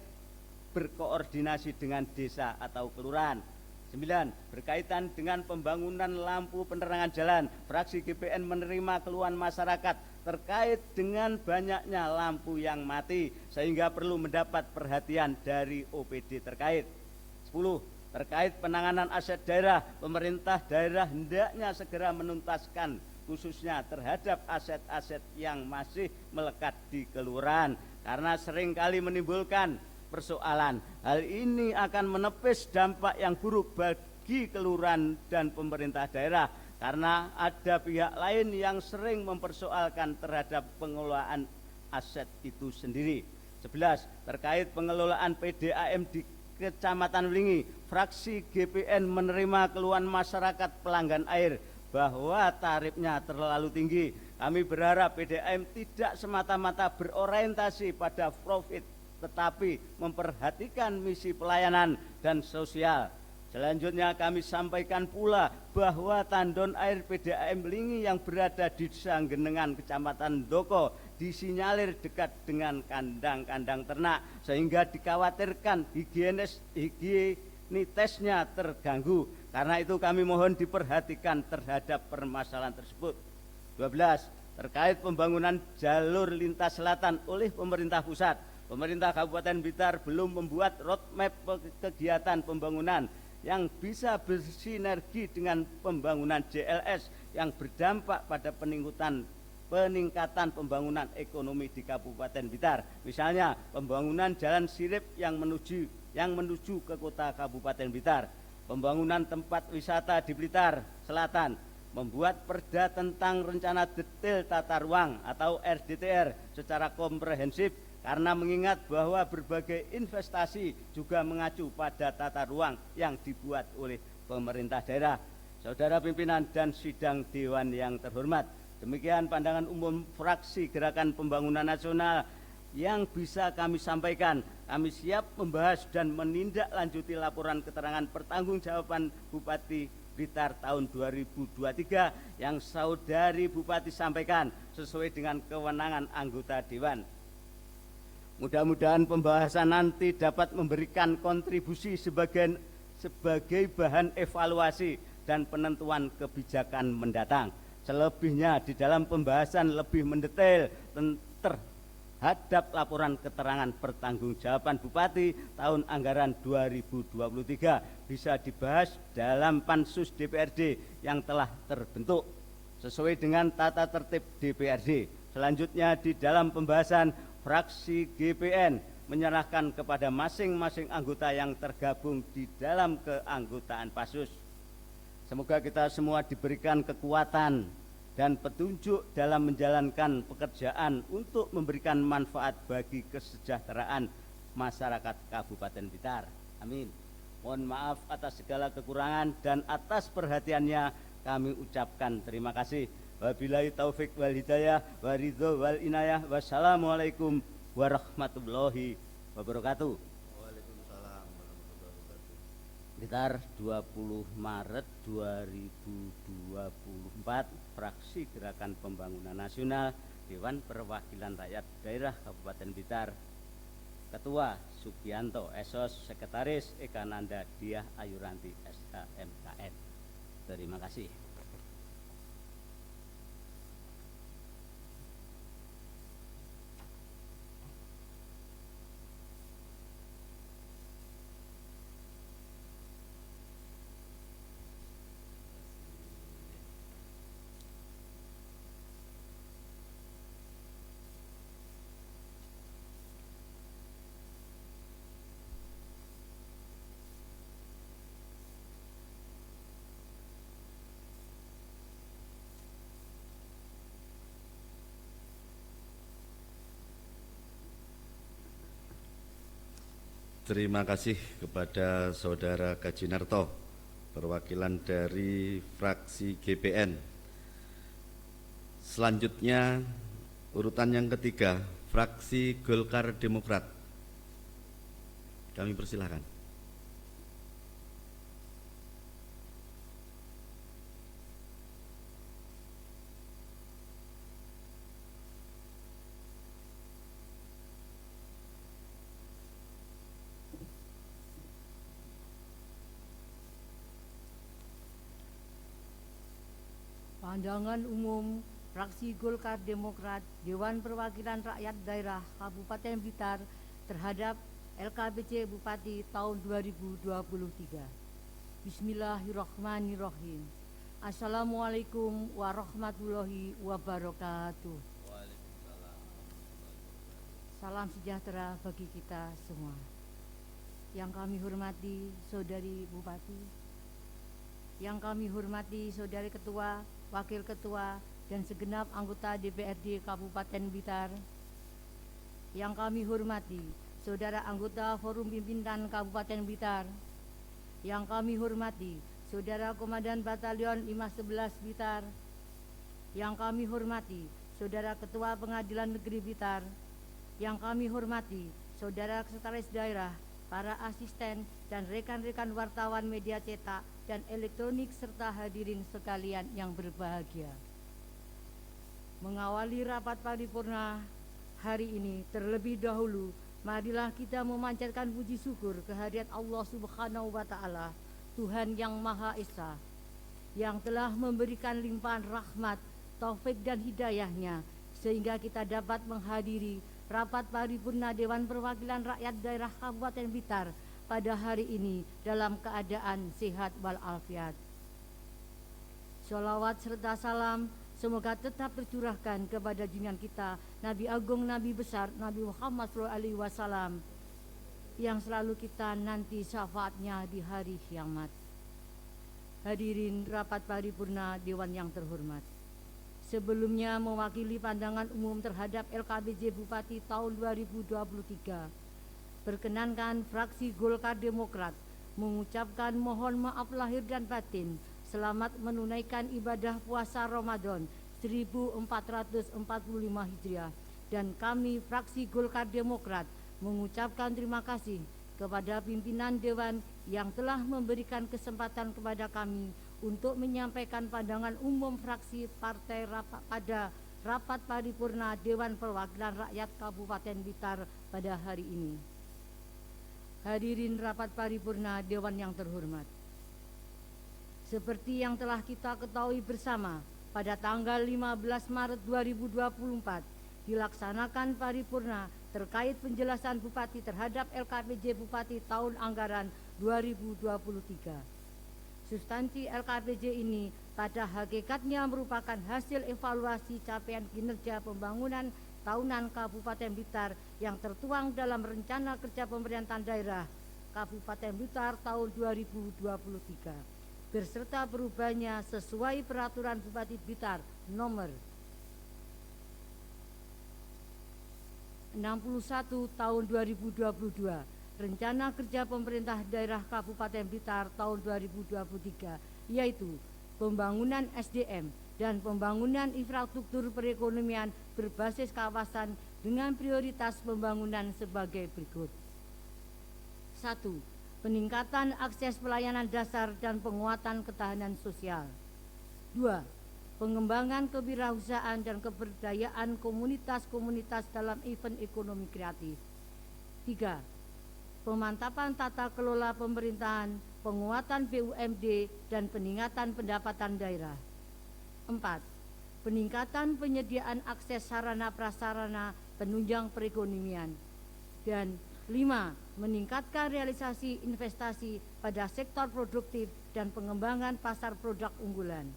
Speaker 4: berkoordinasi dengan desa atau kelurahan. 9. Berkaitan dengan pembangunan lampu penerangan jalan, fraksi GPN menerima keluhan masyarakat terkait dengan banyaknya lampu yang mati sehingga perlu mendapat perhatian dari OPD terkait. 10. Terkait penanganan aset daerah, pemerintah daerah hendaknya segera menuntaskan khususnya terhadap aset-aset yang masih melekat di kelurahan karena seringkali menimbulkan persoalan. Hal ini akan menepis dampak yang buruk bagi kelurahan dan pemerintah daerah karena ada pihak lain yang sering mempersoalkan terhadap pengelolaan aset itu sendiri. 11. Terkait pengelolaan PDAM di Kecamatan Wlingi, fraksi GPN menerima keluhan masyarakat pelanggan air bahwa tarifnya terlalu tinggi. Kami berharap PDAM tidak semata-mata berorientasi pada profit tetapi memperhatikan misi pelayanan dan sosial. Selanjutnya kami sampaikan pula bahwa tandon air PDAM Wlingi yang berada di Desa Genengan, Kecamatan Doko disinyalir dekat dengan kandang-kandang ternak sehingga dikhawatirkan higienitasnya terganggu. Karena itu kami mohon diperhatikan terhadap permasalahan tersebut. 12. Terkait pembangunan jalur lintas selatan oleh pemerintah pusat, pemerintah Kabupaten Blitar belum membuat roadmap kegiatan pembangunan yang bisa bersinergi dengan pembangunan JLS yang berdampak pada peningkatan pembangunan ekonomi di Kabupaten Blitar. Misalnya pembangunan jalan sirip yang menuju ke kota Kabupaten Blitar, pembangunan tempat wisata di Blitar Selatan, membuat perda tentang rencana detail tata ruang atau RDTR secara komprehensif karena mengingat bahwa berbagai investasi juga mengacu pada tata ruang yang dibuat oleh pemerintah daerah. Saudara pimpinan dan sidang dewan yang terhormat, demikian pandangan umum fraksi Gerakan Pembangunan Nasional yang bisa kami sampaikan. Kami siap membahas dan menindaklanjuti laporan keterangan pertanggungjawaban Bupati Blitar tahun 2023 yang saudari Bupati sampaikan sesuai dengan kewenangan anggota Dewan. Mudah-mudahan pembahasan nanti dapat memberikan kontribusi sebagai bahan evaluasi dan penentuan kebijakan mendatang. Selebihnya di dalam pembahasan lebih mendetail terhadap laporan keterangan pertanggungjawaban Bupati tahun anggaran 2023 bisa dibahas dalam Pansus DPRD yang telah terbentuk sesuai dengan tata tertib DPRD. Selanjutnya di dalam pembahasan fraksi GPN menyerahkan kepada masing-masing anggota yang tergabung di dalam keanggotaan Pansus. Semoga kita semua diberikan kekuatan dan petunjuk dalam menjalankan pekerjaan untuk memberikan manfaat bagi kesejahteraan masyarakat Kabupaten Blitar. Amin. Mohon maaf atas segala kekurangan dan atas perhatiannya kami ucapkan terima kasih. Wabillahi taufik wal hidayah wa ridho wal inayah. Wassalamualaikum warahmatullahi wabarakatuh.
Speaker 2: Waalaikumsalam warahmatullahi wabarakatuh.
Speaker 4: Blitar 20 Maret 2024, Fraksi Gerakan Pembangunan Nasional, Dewan Perwakilan Rakyat Daerah Kabupaten Blitar. Ketua Sugianto Esos, Sekretaris Eka Nanda Diah Ayuranti SHMKN. Terima kasih.
Speaker 2: Terima kasih kepada Saudara Kajinarto, perwakilan dari fraksi GPN. Selanjutnya urutan yang ketiga, fraksi Golkar Demokrat. Kami persilahkan.
Speaker 5: Pandangan umum fraksi Golkar Demokrat Dewan Perwakilan Rakyat Daerah Kabupaten Blitar terhadap LKPJ Bupati tahun 2023. Bismillahirrahmanirrahim. Assalamualaikum warahmatullahi wabarakatuh. Salam sejahtera bagi kita semua. Yang kami hormati Saudari Bupati, yang kami hormati Saudari Ketua, Wakil Ketua, dan segenap anggota DPRD Kabupaten Blitar. Yang kami hormati Saudara anggota Forum Pimpinan Kabupaten Blitar. Yang kami hormati Saudara Komandan Batalion 511 Blitar. Yang kami hormati Saudara Ketua Pengadilan Negeri Blitar. Yang kami hormati Saudara Sekretaris Daerah, para asisten dan rekan-rekan wartawan media cetak dan elektronik serta hadirin sekalian yang berbahagia. Mengawali rapat paripurna hari ini, terlebih dahulu marilah kita memanjatkan puji syukur kehadirat Allah Subhanahu wa Ta'ala, Tuhan yang Maha Esa, yang telah memberikan limpahan rahmat, taufik dan hidayahnya sehingga kita dapat menghadiri rapat paripurna Dewan Perwakilan Rakyat Daerah Kabupaten Blitar pada hari ini dalam keadaan sehat walafiat. Sholawat serta salam semoga tetap tercurahkan kepada junjungan kita Nabi Agung Nabi Besar Nabi Muhammad SAW yang selalu kita nanti syafaatnya di hari kiamat. Hadirin rapat paripurna Dewan yang terhormat, sebelumnya mewakili pandangan umum terhadap LKPJ Bupati tahun 2023, perkenankan fraksi Golkar Demokrat mengucapkan mohon maaf lahir dan batin selamat menunaikan ibadah puasa Ramadan 1445 Hijriah dan kami fraksi Golkar Demokrat mengucapkan terima kasih kepada pimpinan Dewan yang telah memberikan kesempatan kepada kami untuk menyampaikan pandangan umum fraksi partai pada rapat paripurna Dewan Perwakilan Rakyat Kabupaten Blitar pada hari ini. Hadirin rapat paripurna Dewan yang terhormat, seperti yang telah kita ketahui bersama, pada tanggal 15 Maret 2024 dilaksanakan paripurna terkait penjelasan Bupati terhadap LKPJ Bupati tahun anggaran 2023. Substansi LKPJ ini pada hakikatnya merupakan hasil evaluasi capaian kinerja pembangunan tahunan Kabupaten Blitar yang tertuang dalam Rencana Kerja Pemerintahan Daerah Kabupaten Blitar tahun 2023 beserta perubahannya sesuai Peraturan Bupati Blitar nomor 61 tahun 2022, Rencana Kerja Pemerintah Daerah Kabupaten Blitar tahun 2023, yaitu pembangunan SDM dan pembangunan infrastruktur perekonomian berbasis kawasan dengan prioritas pembangunan sebagai berikut. 1. Peningkatan akses pelayanan dasar dan penguatan ketahanan sosial. 2. Pengembangan kewirausahaan dan keberdayaan komunitas-komunitas dalam event ekonomi kreatif. 3. Pemantapan tata kelola pemerintahan, penguatan BUMD, dan peningkatan pendapatan daerah. 4. Peningkatan penyediaan akses sarana prasarana penunjang perekonomian. Dan 5. Meningkatkan realisasi investasi pada sektor produktif dan pengembangan pasar produk unggulan.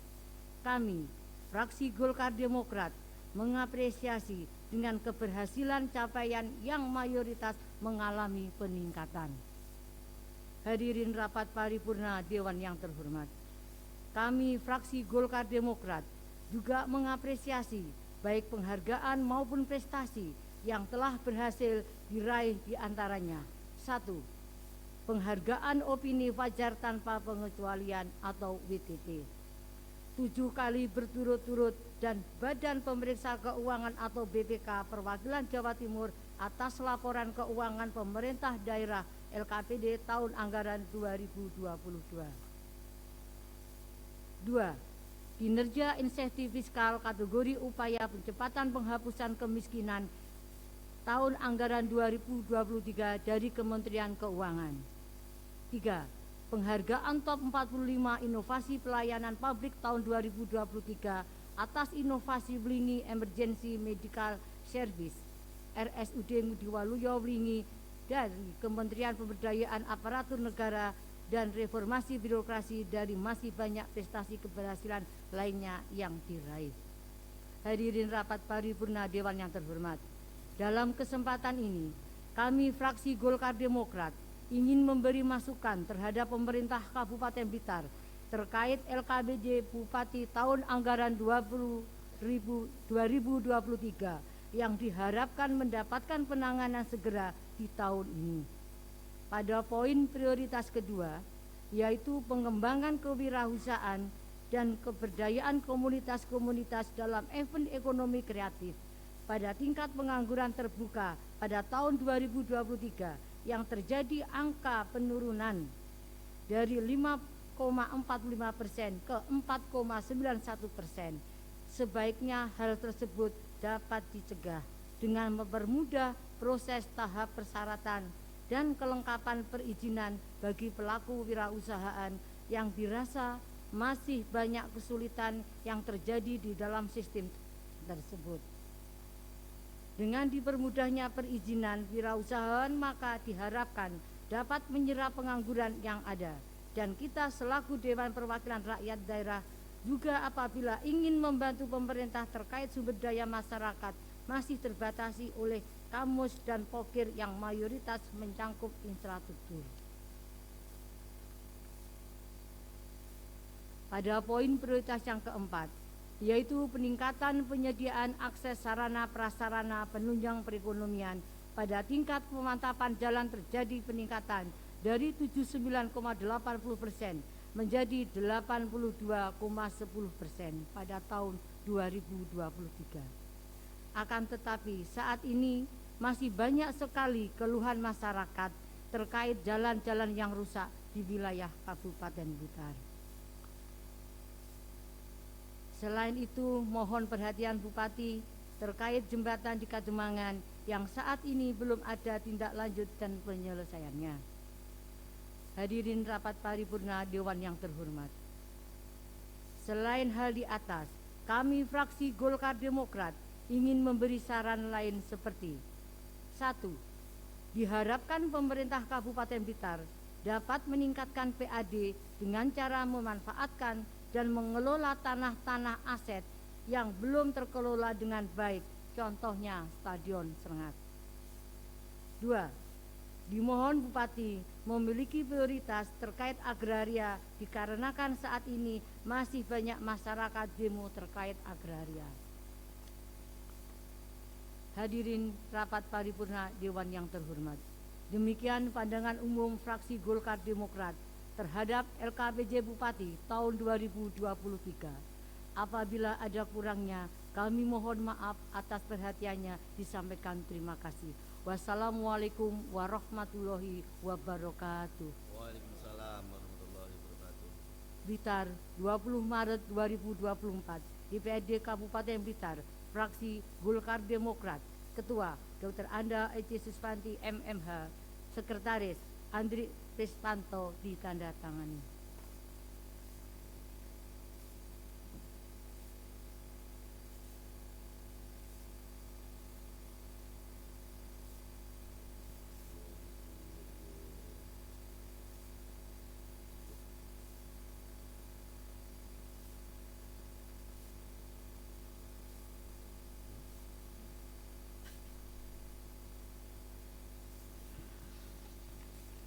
Speaker 5: Kami, fraksi Golkar Demokrat, mengapresiasi dengan keberhasilan capaian yang mayoritas mengalami peningkatan. Hadirin rapat paripurna Dewan yang terhormat, kami fraksi Golkar Demokrat juga mengapresiasi baik penghargaan maupun prestasi yang telah berhasil diraih di antaranya. 1. Penghargaan opini wajar tanpa pengecualian atau WTP 7 kali berturut-turut, dan Badan Pemeriksa Keuangan atau BPK Perwakilan Jawa Timur atas laporan keuangan pemerintah daerah LKPD tahun anggaran 2022. 2. Kinerja insentif fiskal kategori upaya percepatan penghapusan kemiskinan tahun anggaran 2023 dari Kementerian Keuangan. 3. Penghargaan top 45 inovasi pelayanan publik tahun 2023 atas inovasi Wlingi Emergency Medical Service RSUD Ngudi-Waluyo Wlingi dari Kementerian Pemberdayaan Aparatur Negara dan Reformasi Birokrasi dari masih banyak prestasi keberhasilan lainnya yang diraih. Hadirin rapat paripurna Dewan yang terhormat, dalam kesempatan ini kami fraksi Golkar Demokrat ingin memberi masukan terhadap pemerintah Kabupaten Blitar terkait LKPJ Bupati tahun anggaran 2023 yang diharapkan mendapatkan penanganan segera di tahun ini. Pada poin prioritas kedua, yaitu pengembangan kewirausahaan dan keberdayaan komunitas-komunitas dalam event ekonomi kreatif pada tingkat pengangguran terbuka pada tahun 2023 yang terjadi angka penurunan dari 5,45% ke 4,91%. Sebaiknya hal tersebut dapat dicegah dengan mempermudah proses tahap persyaratan dan kelengkapan perizinan bagi pelaku wirausahaan yang dirasa masih banyak kesulitan yang terjadi di dalam sistem tersebut. Dengan dipermudahnya perizinan wirausahaan, maka diharapkan dapat menyerap pengangguran yang ada. Dan kita selaku Dewan Perwakilan Rakyat Daerah juga apabila ingin membantu pemerintah terkait sumber daya masyarakat masih terbatasi oleh kamus dan pokir yang mayoritas mencangkup infrastruktur. Pada poin prioritas yang keempat, yaitu peningkatan penyediaan akses sarana prasarana penunjang perekonomian, pada tingkat pemantapan jalan terjadi peningkatan dari 79,80% menjadi 82,10% pada tahun 2023. Akan tetapi saat ini masih banyak sekali keluhan masyarakat terkait jalan-jalan yang rusak di wilayah Kabupaten Blitar. Selain itu, mohon perhatian Bupati terkait jembatan di Kademangan yang saat ini belum ada tindak lanjut dan penyelesaiannya. Hadirin rapat paripurna Dewan yang terhormat. Selain hal di atas, kami fraksi Golkar Demokrat ingin memberi saran lain seperti: 1. Diharapkan pemerintah Kabupaten Blitar dapat meningkatkan PAD dengan cara memanfaatkan dan mengelola tanah-tanah aset yang belum terkelola dengan baik, contohnya Stadion Serengat. 2. Dimohon Bupati memiliki prioritas terkait agraria dikarenakan saat ini masih banyak masyarakat demo terkait agraria. Hadirin rapat paripurna Dewan yang terhormat. Demikian pandangan umum fraksi Golkar Demokrat terhadap LKPJ Bupati tahun 2023. Apabila ada kurangnya, kami mohon maaf atas perhatiannya. Disampaikan terima kasih. Wassalamualaikum warahmatullahi wabarakatuh.
Speaker 2: Waalaikumsalam warahmatullahi wabarakatuh.
Speaker 5: Blitar, 20 Maret 2024. DPRD Kabupaten Blitar, fraksi Golkar Demokrat. Ketua Dr. Anda Eci Suspanti MMH. Sekretaris Andri Prispanto ditandatangani.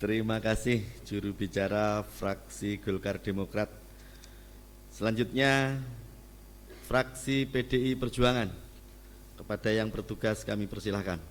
Speaker 2: Terima kasih juru bicara fraksi Golkar Demokrat. Selanjutnya fraksi PDI Perjuangan. Kepada yang bertugas kami persilahkan.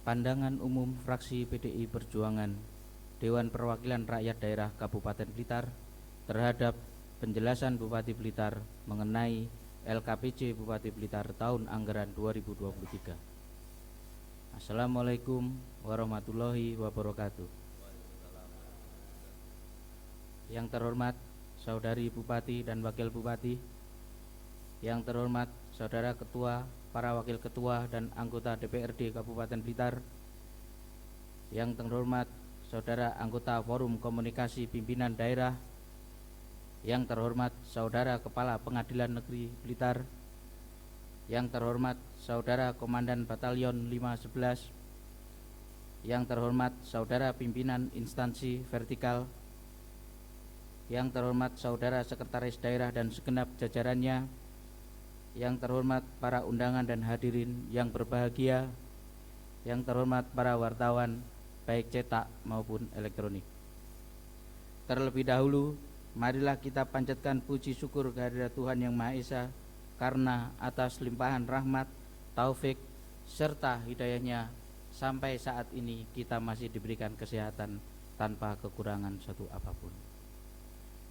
Speaker 6: Pandangan umum fraksi PDI Perjuangan Dewan Perwakilan Rakyat Daerah Kabupaten Blitar terhadap penjelasan Bupati Blitar mengenai LKPJ Bupati Blitar tahun anggaran 2023. Assalamualaikum warahmatullahi wabarakatuh. Yang terhormat Saudari Bupati dan Wakil Bupati, yang terhormat Saudara Ketua, para Wakil Ketua dan anggota DPRD Kabupaten Blitar, yang terhormat Saudara anggota Forum Komunikasi Pimpinan Daerah, yang terhormat Saudara Kepala Pengadilan Negeri Blitar, yang terhormat Saudara Komandan Batalion 511, yang terhormat Saudara Pimpinan Instansi Vertikal, yang terhormat Saudara Sekretaris Daerah dan segenap jajarannya, yang terhormat para undangan dan hadirin yang berbahagia, yang terhormat para wartawan baik cetak maupun elektronik. Terlebih dahulu, marilah kita panjatkan puji syukur kehadirat Tuhan Yang Maha Esa karena atas limpahan rahmat, taufik, serta hidayahnya sampai saat ini kita masih diberikan kesehatan tanpa kekurangan satu apapun.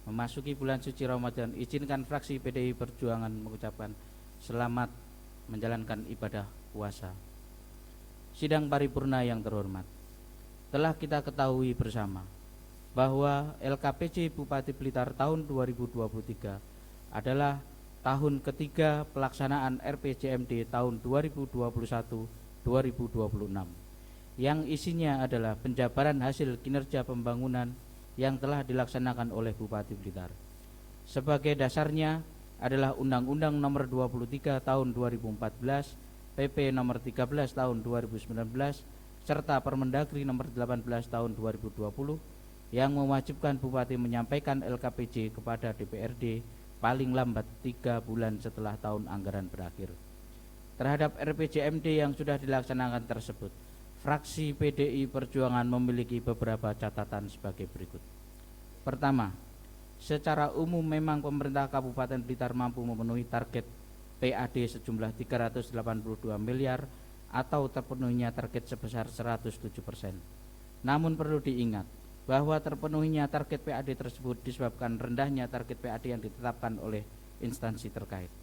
Speaker 6: Memasuki bulan suci Ramadan, izinkan fraksi PDI Perjuangan mengucapkan selamat menjalankan ibadah puasa. Sidang paripurna yang terhormat, telah kita ketahui bersama bahwa LKPJ Bupati Blitar tahun 2023 adalah tahun ketiga pelaksanaan RPJMD tahun 2021-2026 yang isinya adalah penjabaran hasil kinerja pembangunan yang telah dilaksanakan oleh Bupati Blitar. Sebagai dasarnya adalah Undang-Undang Nomor 23 Tahun 2014, PP Nomor 13 Tahun 2019, serta Permendagri Nomor 18 Tahun 2020 yang mewajibkan Bupati menyampaikan LKPJ kepada DPRD paling lambat 3 bulan setelah tahun anggaran berakhir. Terhadap RPJMD yang sudah dilaksanakan tersebut, fraksi PDI Perjuangan memiliki beberapa catatan sebagai berikut. Pertama, secara umum memang pemerintah Kabupaten Blitar mampu memenuhi target PAD sejumlah 382 miliar atau terpenuhinya target sebesar 107%. Namun perlu diingat bahwa terpenuhinya target PAD tersebut disebabkan rendahnya target PAD yang ditetapkan oleh instansi terkait.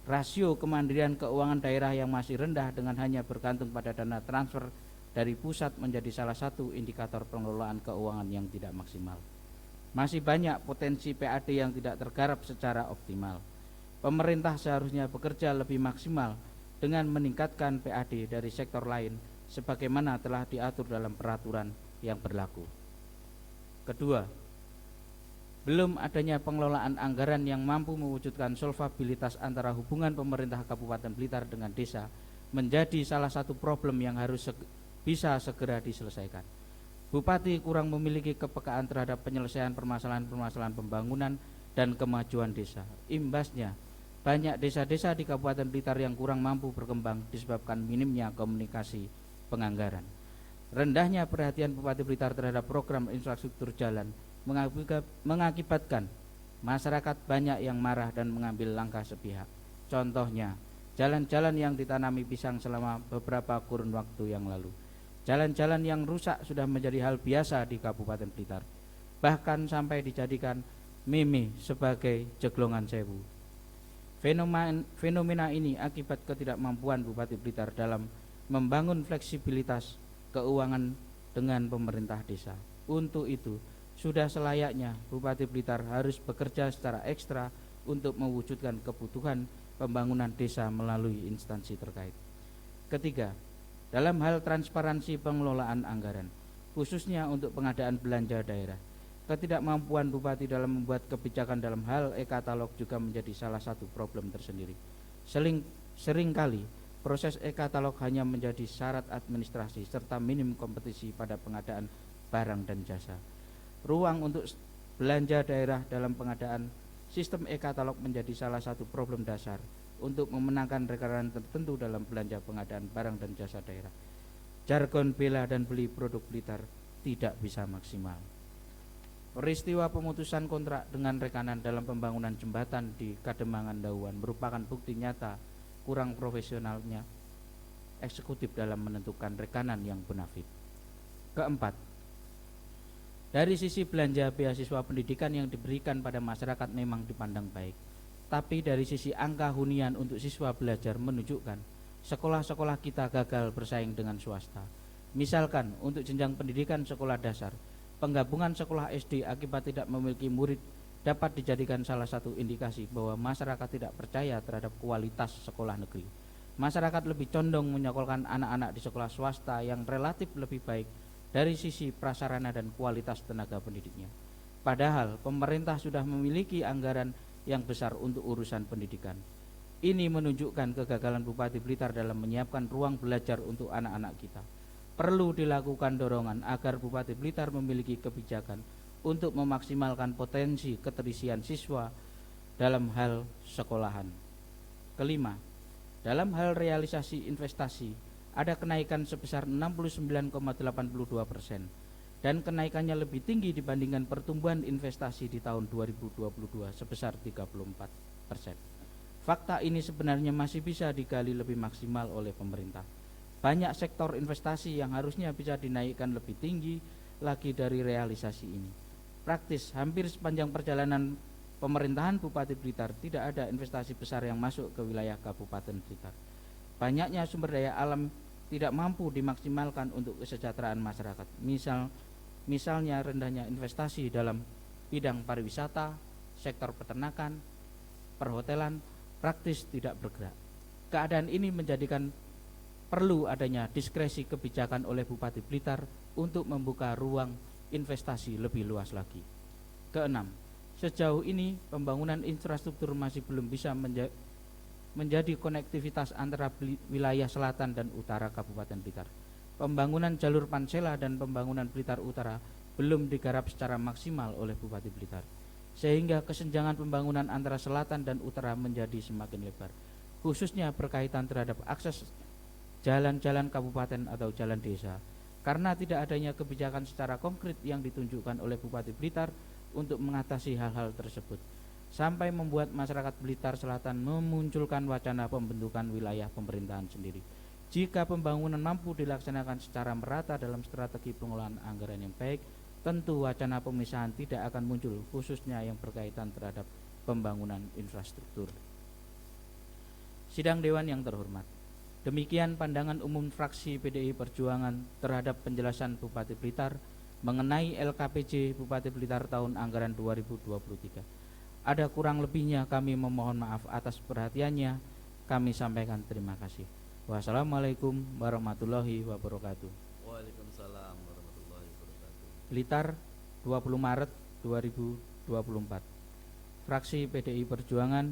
Speaker 6: Rasio kemandirian keuangan daerah yang masih rendah dengan hanya bergantung pada dana transfer dari pusat menjadi salah satu indikator pengelolaan keuangan yang tidak maksimal. Masih banyak potensi PAD yang tidak tergarap secara optimal. Pemerintah seharusnya bekerja lebih maksimal dengan meningkatkan PAD dari sektor lain sebagaimana telah diatur dalam peraturan yang berlaku. Kedua, belum adanya pengelolaan anggaran yang mampu mewujudkan solvabilitas antara hubungan pemerintah Kabupaten Blitar dengan desa menjadi salah satu problem yang harus bisa segera diselesaikan. Bupati kurang memiliki kepekaan terhadap penyelesaian permasalahan-permasalahan pembangunan dan kemajuan desa. Imbasnya, banyak desa-desa di Kabupaten Blitar yang kurang mampu berkembang disebabkan minimnya komunikasi penganggaran. Rendahnya perhatian Bupati Blitar terhadap program infrastruktur jalan mengakibatkan masyarakat banyak yang marah dan mengambil langkah sepihak. Contohnya, jalan-jalan yang ditanami pisang selama beberapa kurun waktu yang lalu. Jalan-jalan yang rusak sudah menjadi hal biasa di Kabupaten Blitar, bahkan sampai dijadikan meme sebagai jeglongan sewu. Fenomena ini akibat ketidakmampuan Bupati Blitar dalam membangun fleksibilitas keuangan dengan pemerintah desa. Untuk itu, sudah selayaknya Bupati Blitar harus bekerja secara ekstra untuk mewujudkan kebutuhan pembangunan desa melalui instansi terkait. Ketiga, dalam hal transparansi pengelolaan anggaran, khususnya untuk pengadaan belanja daerah, ketidakmampuan Bupati dalam membuat kebijakan dalam hal e-katalog juga menjadi salah satu problem tersendiri. Seringkali proses e-katalog hanya menjadi syarat administrasi serta minim kompetisi pada pengadaan barang dan jasa. Ruang untuk belanja daerah dalam pengadaan sistem e-katalog menjadi salah satu problem dasar untuk memenangkan rekening tertentu dalam belanja pengadaan barang dan jasa daerah. Jargon bela dan beli produk Blitar tidak bisa maksimal. Peristiwa pemutusan kontrak dengan rekanan dalam pembangunan jembatan di Kademangan Dauan merupakan bukti nyata kurang profesionalnya eksekutif dalam menentukan rekanan yang bonafit. Keempat, dari sisi belanja beasiswa pendidikan yang diberikan pada masyarakat memang dipandang baik, tapi dari sisi angka hunian untuk siswa belajar menunjukkan sekolah-sekolah kita gagal bersaing dengan swasta. Misalkan untuk jenjang pendidikan sekolah dasar, penggabungan sekolah SD akibat tidak memiliki murid dapat dijadikan salah satu indikasi bahwa masyarakat tidak percaya terhadap kualitas sekolah negeri. Masyarakat lebih condong menyekolahkan anak-anak di sekolah swasta yang relatif lebih baik dari sisi prasarana dan kualitas tenaga pendidiknya. Padahal pemerintah sudah memiliki anggaran yang besar untuk urusan pendidikan. Ini menunjukkan kegagalan Bupati Blitar dalam menyiapkan ruang belajar untuk anak-anak kita. Perlu dilakukan dorongan agar Bupati Blitar memiliki kebijakan untuk memaksimalkan potensi keterisian siswa dalam hal sekolahan. Kelima, dalam hal realisasi investasi ada kenaikan sebesar 69,82% dan kenaikannya lebih tinggi dibandingkan pertumbuhan investasi di tahun 2022 sebesar 34%. Fakta ini sebenarnya masih bisa digali lebih maksimal oleh pemerintah. Banyak sektor investasi yang harusnya bisa dinaikkan lebih tinggi lagi dari realisasi ini. Praktis, hampir sepanjang perjalanan pemerintahan Bupati Blitar tidak ada investasi besar yang masuk ke wilayah Kabupaten Blitar. Banyaknya sumber daya alam tidak mampu dimaksimalkan untuk kesejahteraan masyarakat. Misalnya rendahnya investasi dalam bidang pariwisata, sektor peternakan, perhotelan praktis tidak bergerak. Keadaan ini menjadikan perlu adanya diskresi kebijakan oleh Bupati Blitar untuk membuka ruang investasi lebih luas lagi. Keenam, sejauh ini pembangunan infrastruktur masih belum bisa menjadi konektivitas antara wilayah selatan dan utara Kabupaten Blitar. Pembangunan jalur Pansela dan pembangunan Blitar Utara belum digarap secara maksimal oleh Bupati Blitar, sehingga kesenjangan pembangunan antara selatan dan utara menjadi semakin lebar. khususnya berkaitan terhadap akses jalan-jalan kabupaten atau jalan desa. Karena tidak adanya kebijakan secara konkret yang ditunjukkan oleh Bupati Blitar untuk mengatasi hal-hal tersebut, sampai membuat masyarakat Blitar Selatan memunculkan wacana pembentukan wilayah pemerintahan sendiri. Jika pembangunan mampu dilaksanakan secara merata dalam strategi pengelolaan anggaran yang baik, tentu wacana pemisahan tidak akan muncul, khususnya yang berkaitan terhadap pembangunan infrastruktur. Sidang Dewan yang terhormat, demikian pandangan umum fraksi PDI Perjuangan terhadap penjelasan Bupati Blitar mengenai LKPJ Bupati Blitar tahun anggaran 2023. Ada kurang lebihnya kami memohon maaf atas perhatiannya. Kami sampaikan terima kasih. Wassalamualaikum warahmatullahi wabarakatuh.
Speaker 2: Waalaikumsalam warahmatullahi wabarakatuh.
Speaker 6: Blitar, 20 Maret 2024. Fraksi PDI Perjuangan,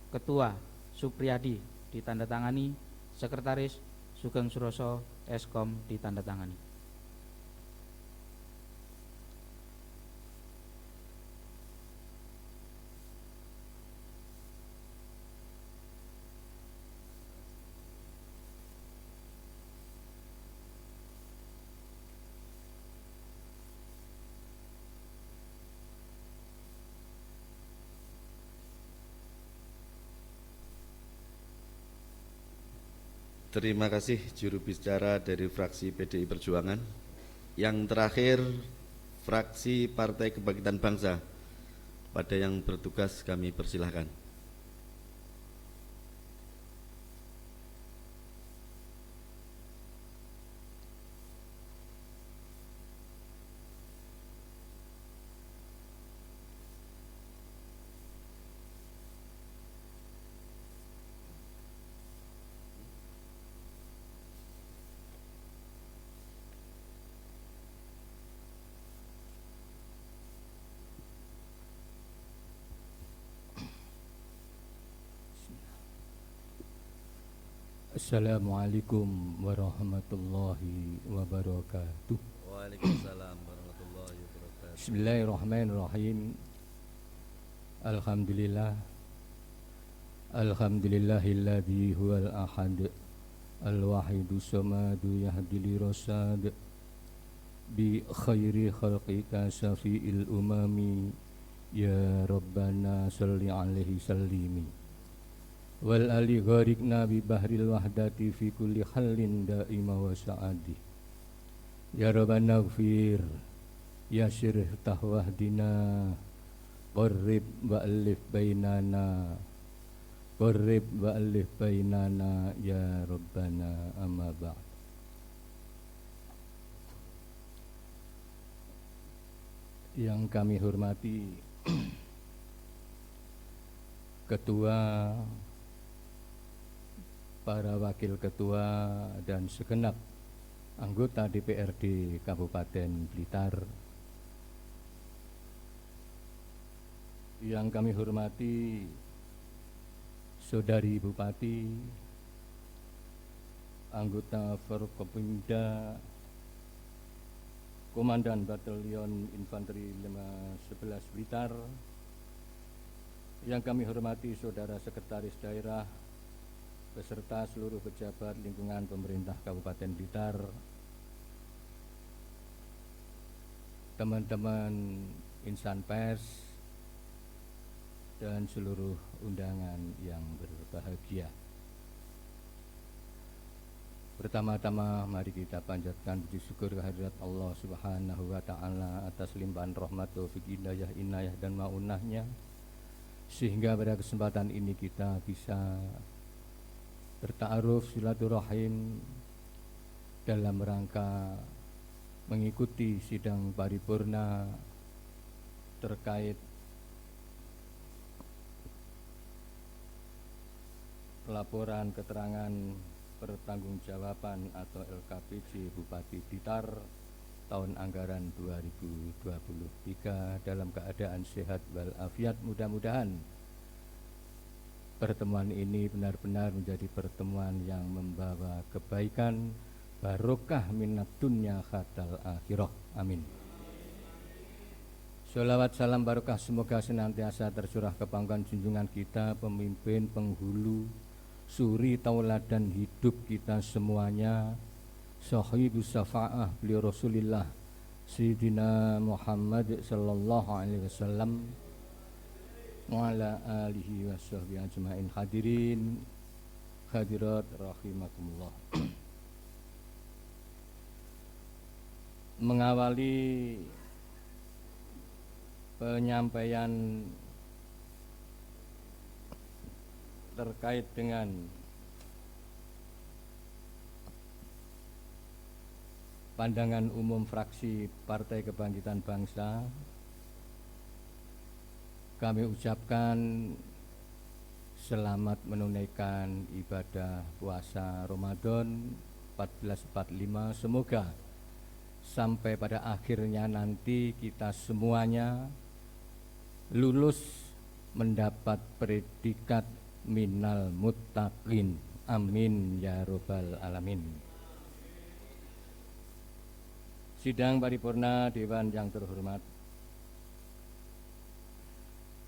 Speaker 6: Ketua Supriyadi ditandatangani, Sekretaris Sugeng Suroso Eskom ditandatangani.
Speaker 2: Terima kasih juru bicara dari fraksi PDI Perjuangan. Yang terakhir, fraksi Partai Kebangkitan Bangsa. Pada yang bertugas kami persilahkan.
Speaker 7: Assalamualaikum warahmatullahi wabarakatuh.
Speaker 2: Waalaikumsalam warahmatullahi wabarakatuh.
Speaker 7: Bismillahirrahmanirrahim. Alhamdulillah. Alhamdulillahilladzi huwal ahad al-wahidu samadu yahdili rasad bi khairi khalqika syafi'il umami ya Rabbana salli alaihi sallimi wal ali gharikna bi bahril wahdati fi kulli halin daima wa sa'adi ya Rabbana gfir yasir tahwahdina qarrib wa alif bainana qarrib wa alif bainana ya Rabbana amma ba'd. Yang kami hormati Ketua, para wakil ketua dan segenap anggota DPRD Kabupaten Blitar. Yang kami hormati Saudari Bupati, anggota Forkopimda, Komandan Batalion Infanteri 511 Blitar. Yang kami hormati Saudara Sekretaris Daerah beserta seluruh pejabat lingkungan pemerintah Kabupaten Blitar, teman-teman insan pers, dan seluruh undangan yang berbahagia. Pertama-tama mari kita panjatkan puji syukur kehadirat Allah Subhanahu wa Ta'ala atas limpahan rahmat, taufik, hidayah, inayah dan maunahnya, sehingga pada kesempatan ini kita bisa berta'aruf silaturahim dalam rangka mengikuti sidang paripurna terkait laporan keterangan pertanggungjawaban atau LKPJ Bupati Blitar tahun anggaran 2023 dalam keadaan sehat walafiat. Mudah-mudahan pertemuan ini benar-benar menjadi pertemuan yang membawa kebaikan, barokah minat dunya khatal akhirah. Amin. Sholawat salam barokah semoga senantiasa tercurah ke pangkuan junjungan kita, pemimpin penghulu suri tauladan hidup kita semuanya, sahibus syafa'ah beliau Rasulullah Sayyidina Muhammad sallallahu alaihi wasallam wa ala alihi wa sahbihi ajma'in. Hadirin hadirat rahimakumullah. Mengawali penyampaian terkait dengan pandangan umum fraksi Partai Kebangkitan Bangsa, kami ucapkan selamat menunaikan ibadah puasa Ramadan 1445. Semoga sampai pada akhirnya nanti kita semuanya lulus mendapat predikat minal muttaqin. Amin ya robbal alamin. Sidang paripurna Dewan yang terhormat,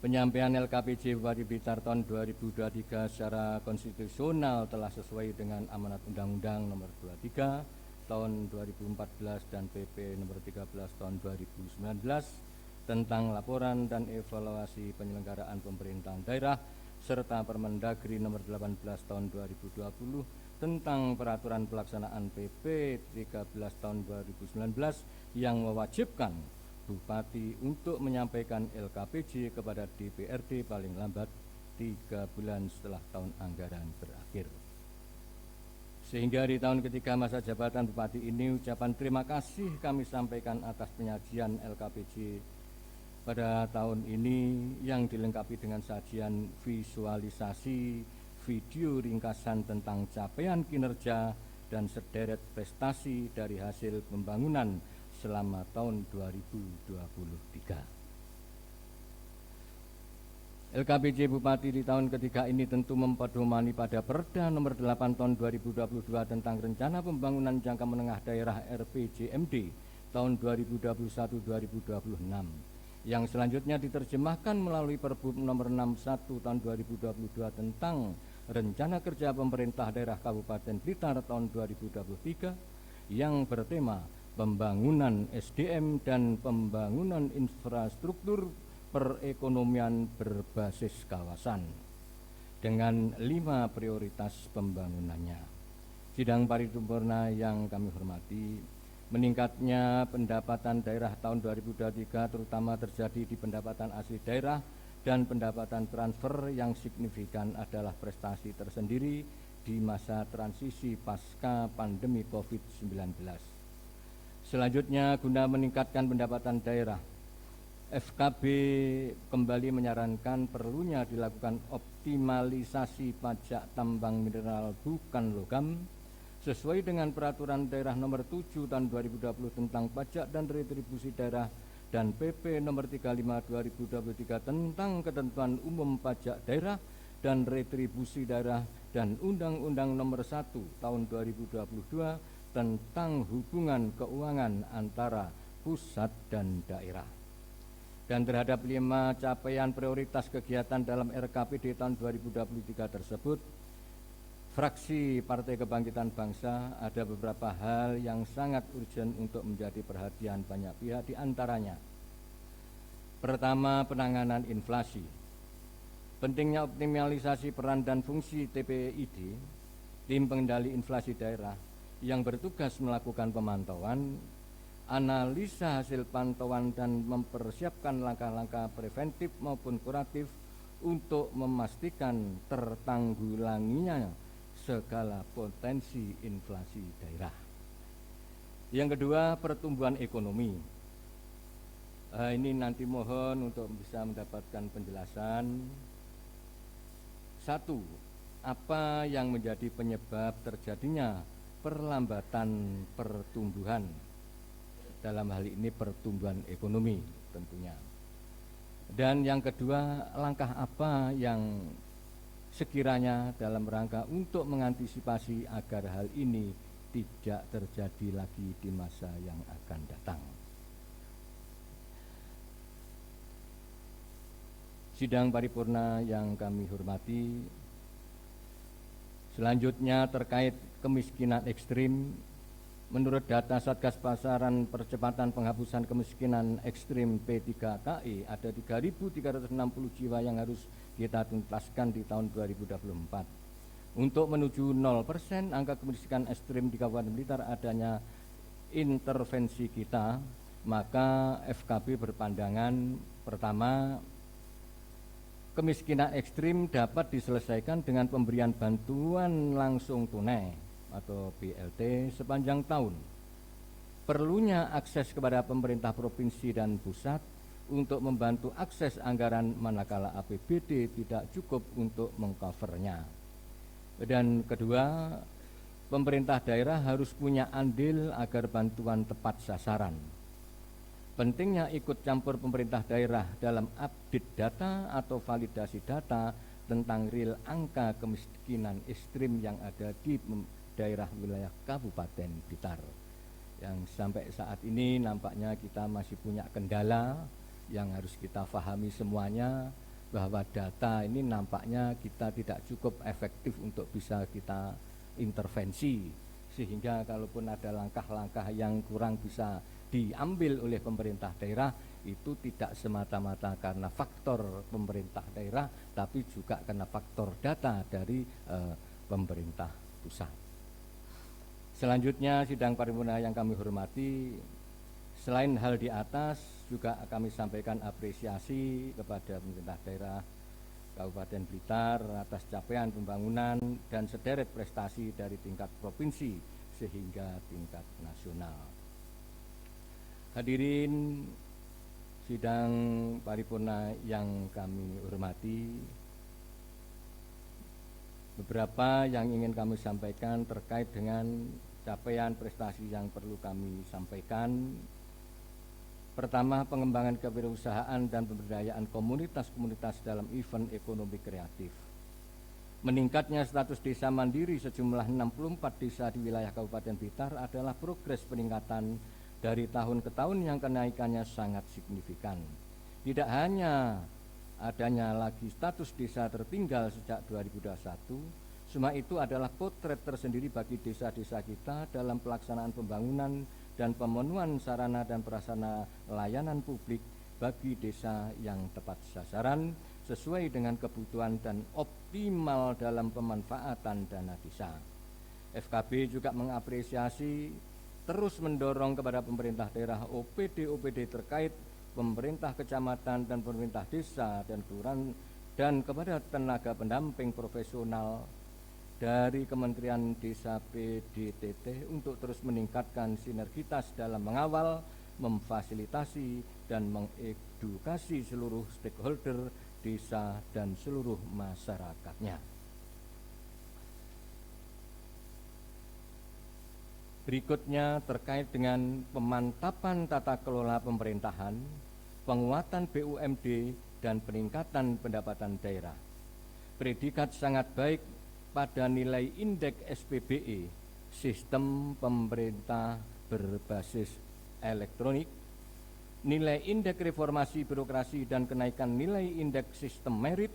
Speaker 7: penyampaian LKPJ Bupati Blitar tahun 2023 secara konstitusional telah sesuai dengan amanat Undang-Undang Nomor 23 tahun 2014 dan PP Nomor 13 tahun 2019 tentang laporan dan evaluasi penyelenggaraan pemerintahan daerah serta Permendagri Nomor 18 tahun 2020 tentang peraturan pelaksanaan PP 13 tahun 2019 yang mewajibkan Bupati untuk menyampaikan LKPJ kepada DPRD paling lambat 3 bulan setelah tahun anggaran berakhir. Sehingga di tahun ketiga masa jabatan Bupati ini, ucapan terima kasih kami sampaikan atas penyajian LKPJ pada tahun ini yang dilengkapi dengan sajian visualisasi video ringkasan tentang capaian kinerja dan sederet prestasi dari hasil pembangunan selama tahun 2023. LKPJ Bupati di tahun ketiga ini tentu mempedomani pada Perda Nomor 8 tahun 2022 tentang Rencana Pembangunan Jangka Menengah Daerah RPJMD tahun 2021-2026 yang selanjutnya diterjemahkan melalui Perbup Nomor 61 tahun 2022 tentang Rencana Kerja Pemerintah Daerah Kabupaten Blitar tahun 2023 yang bertema pembangunan SDM dan pembangunan infrastruktur perekonomian berbasis kawasan dengan 5 prioritas pembangunannya. Sidang paripurna yang kami hormati, meningkatnya pendapatan daerah tahun 2023 terutama terjadi di pendapatan asli daerah dan pendapatan transfer yang signifikan adalah prestasi tersendiri di masa transisi pasca pandemi COVID-19. Selanjutnya, guna meningkatkan pendapatan daerah, FKB kembali menyarankan perlunya dilakukan optimalisasi pajak tambang mineral bukan logam sesuai dengan Peraturan Daerah Nomor 7 tahun 2020 tentang pajak dan retribusi daerah dan PP Nomor 35 2023 tentang ketentuan umum pajak daerah dan retribusi daerah dan Undang-Undang Nomor 1 tahun 2022 tentang hubungan keuangan antara pusat dan daerah. Dan terhadap 5 capaian prioritas kegiatan dalam RKPD tahun 2023 tersebut, fraksi Partai Kebangkitan Bangsa ada beberapa hal yang sangat urgent untuk menjadi perhatian banyak pihak, di antaranya. Pertama, penanganan inflasi. Pentingnya optimalisasi peran dan fungsi TPID, tim pengendali inflasi daerah, yang bertugas melakukan pemantauan, analisa hasil pantauan dan mempersiapkan langkah-langkah preventif maupun kuratif untuk memastikan tertanggulanginya segala potensi inflasi daerah. Yang kedua, pertumbuhan ekonomi. Ini nanti mohon untuk bisa mendapatkan penjelasan. 1. Apa yang menjadi penyebab terjadinya perlambatan pertumbuhan? Dalam hal ini pertumbuhan ekonomi tentunya. Dan yang kedua, langkah apa yang sekiranya dalam rangka untuk mengantisipasi agar hal ini tidak terjadi lagi di masa yang akan datang. Sidang paripurna yang kami hormati, Selanjutnya terkait kemiskinan ekstrim, menurut data Satgas Pasaran Percepatan Penghapusan Kemiskinan Ekstrim P3KI ada 3.360 jiwa yang harus kita tuntaskan di tahun 2024. Untuk menuju 0% angka kemiskinan ekstrim di Kabupaten Blitar adanya intervensi kita, maka FKB berpandangan pertama, kemiskinan ekstrim dapat diselesaikan dengan pemberian bantuan langsung tunai atau BLT sepanjang tahun. Perlunya akses kepada pemerintah provinsi dan pusat untuk membantu akses anggaran manakala APBD tidak cukup untuk mengcovernya. Dan kedua, pemerintah daerah harus punya andil agar bantuan tepat sasaran. Pentingnya ikut campur pemerintah daerah dalam update data atau validasi data tentang real angka kemiskinan ekstrim yang ada di daerah wilayah Kabupaten Blitar. Yang sampai saat ini nampaknya kita masih punya kendala yang harus kita pahami semuanya, bahwa data ini nampaknya kita tidak cukup efektif untuk bisa kita intervensi, sehingga kalaupun ada langkah-langkah yang kurang bisa diambil oleh pemerintah daerah, itu tidak semata-mata karena faktor pemerintah daerah, tapi juga karena faktor data dari pemerintah pusat. Selanjutnya sidang paripurna yang kami hormati, selain hal di atas juga kami sampaikan apresiasi kepada pemerintah daerah Kabupaten Blitar atas capaian pembangunan dan sederet prestasi dari tingkat provinsi sehingga tingkat nasional. Hadirin sidang paripurna yang kami hormati, beberapa yang ingin kami sampaikan terkait dengan capaian prestasi yang perlu kami sampaikan. Pertama, pengembangan kewirausahaan dan pemberdayaan komunitas-komunitas dalam event ekonomi kreatif. Meningkatnya status desa mandiri sejumlah 64 desa di wilayah Kabupaten Blitar adalah progres peningkatan dari tahun ke tahun yang kenaikannya sangat signifikan. Tidak hanya adanya lagi status desa tertinggal sejak 2021, semua itu adalah potret tersendiri bagi desa-desa kita dalam pelaksanaan pembangunan dan pemenuhan sarana dan prasarana layanan publik bagi desa yang tepat sasaran sesuai dengan kebutuhan dan optimal dalam pemanfaatan dana desa. FKB juga mengapresiasi terus mendorong kepada pemerintah daerah OPD terkait pemerintah kecamatan dan pemerintah desa dan kelurahan dan kepada tenaga pendamping profesional dari Kementerian Desa PDTT untuk terus meningkatkan sinergitas dalam mengawal, memfasilitasi dan mengedukasi seluruh stakeholder desa dan seluruh masyarakatnya. Berikutnya terkait dengan pemantapan tata kelola pemerintahan, penguatan BUMD, dan peningkatan pendapatan daerah. Predikat sangat baik pada nilai indeks SPBE, sistem pemerintah berbasis elektronik, nilai indeks reformasi birokrasi dan kenaikan nilai indeks sistem merit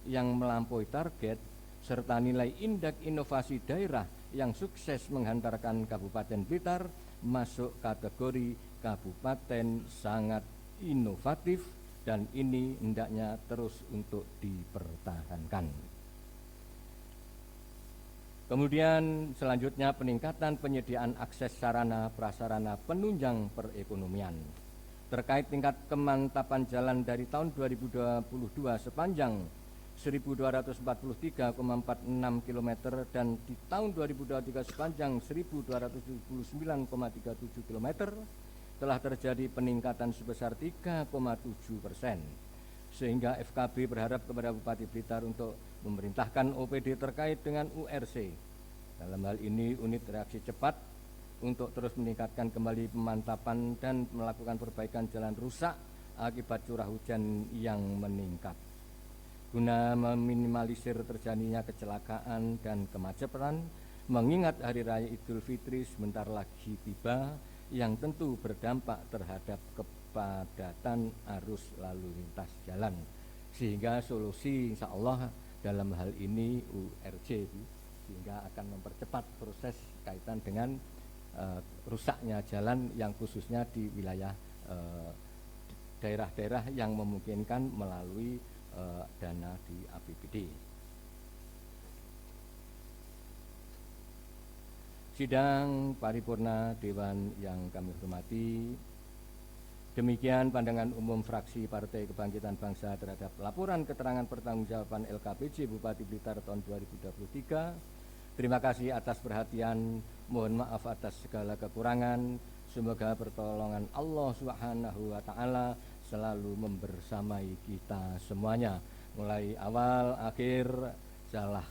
Speaker 7: yang melampaui target, serta nilai indeks inovasi daerah yang sukses menghantarkan Kabupaten Blitar masuk kategori kabupaten sangat inovatif, dan ini hendaknya terus untuk dipertahankan. Kemudian selanjutnya peningkatan penyediaan akses sarana prasarana penunjang perekonomian. Terkait tingkat kemantapan jalan dari tahun 2022 sepanjang 1.243,46 km dan di tahun 2023 sepanjang 1.279,37 km telah terjadi peningkatan sebesar 3,7%, sehingga FKB berharap kepada Bupati Blitar untuk memerintahkan OPD terkait dengan URC, dalam hal ini unit reaksi cepat, untuk terus meningkatkan kembali pemantapan dan melakukan perbaikan jalan rusak akibat curah hujan yang meningkat, guna meminimalisir terjadinya kecelakaan dan kemacetan, mengingat Hari Raya Idul Fitri sebentar lagi tiba, yang tentu berdampak terhadap kepadatan arus lalu lintas jalan, sehingga solusi insya Allah dalam hal ini URC sehingga akan mempercepat proses kaitan dengan rusaknya jalan yang khususnya di wilayah daerah-daerah yang memungkinkan melalui dana di APBD. Sidang paripurna Dewan yang kami hormati, demikian pandangan umum fraksi Partai Kebangkitan Bangsa terhadap laporan keterangan pertanggungjawaban LKPJ Bupati Blitar tahun 2023. Terima kasih atas perhatian, mohon maaf atas segala kekurangan. Semoga pertolongan Allah Subhanahu wa Ta'ala selalu membersamai kita semuanya. Mulai awal akhir salah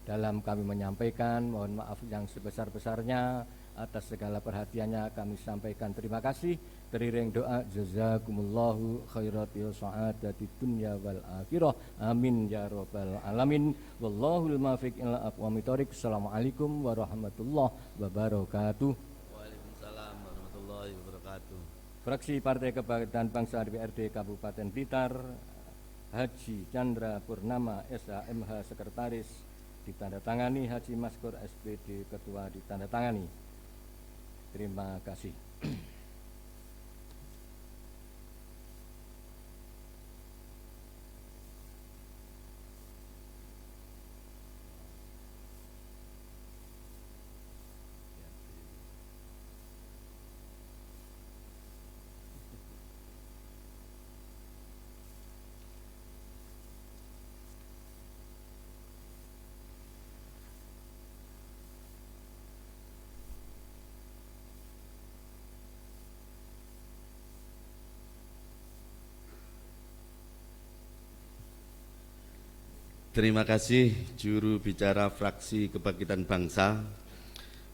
Speaker 7: dalam kami menyampaikan, mohon maaf yang sebesar-besarnya. Atas segala perhatiannya kami sampaikan terima kasih. Teriring doa jazakumullahu khairat sa'adati dunya wal akhirah. Amin ya rabbal alamin. Wallahul muwaffiq ila aqwamit thoriq. Assalamualaikum warahmatullahi wabarakatuh.
Speaker 2: Waalaikumsalam warahmatullahi wabarakatuh.
Speaker 7: Fraksi Partai Kebangkitan Bangsa DPRD Kabupaten Blitar, Haji Chandra Purnama SHMH Sekretaris ditandatangani, Haji Maskur SPD Ketua ditandatangani. Terima kasih.
Speaker 2: Terima kasih juru bicara fraksi Kebangkitan Bangsa.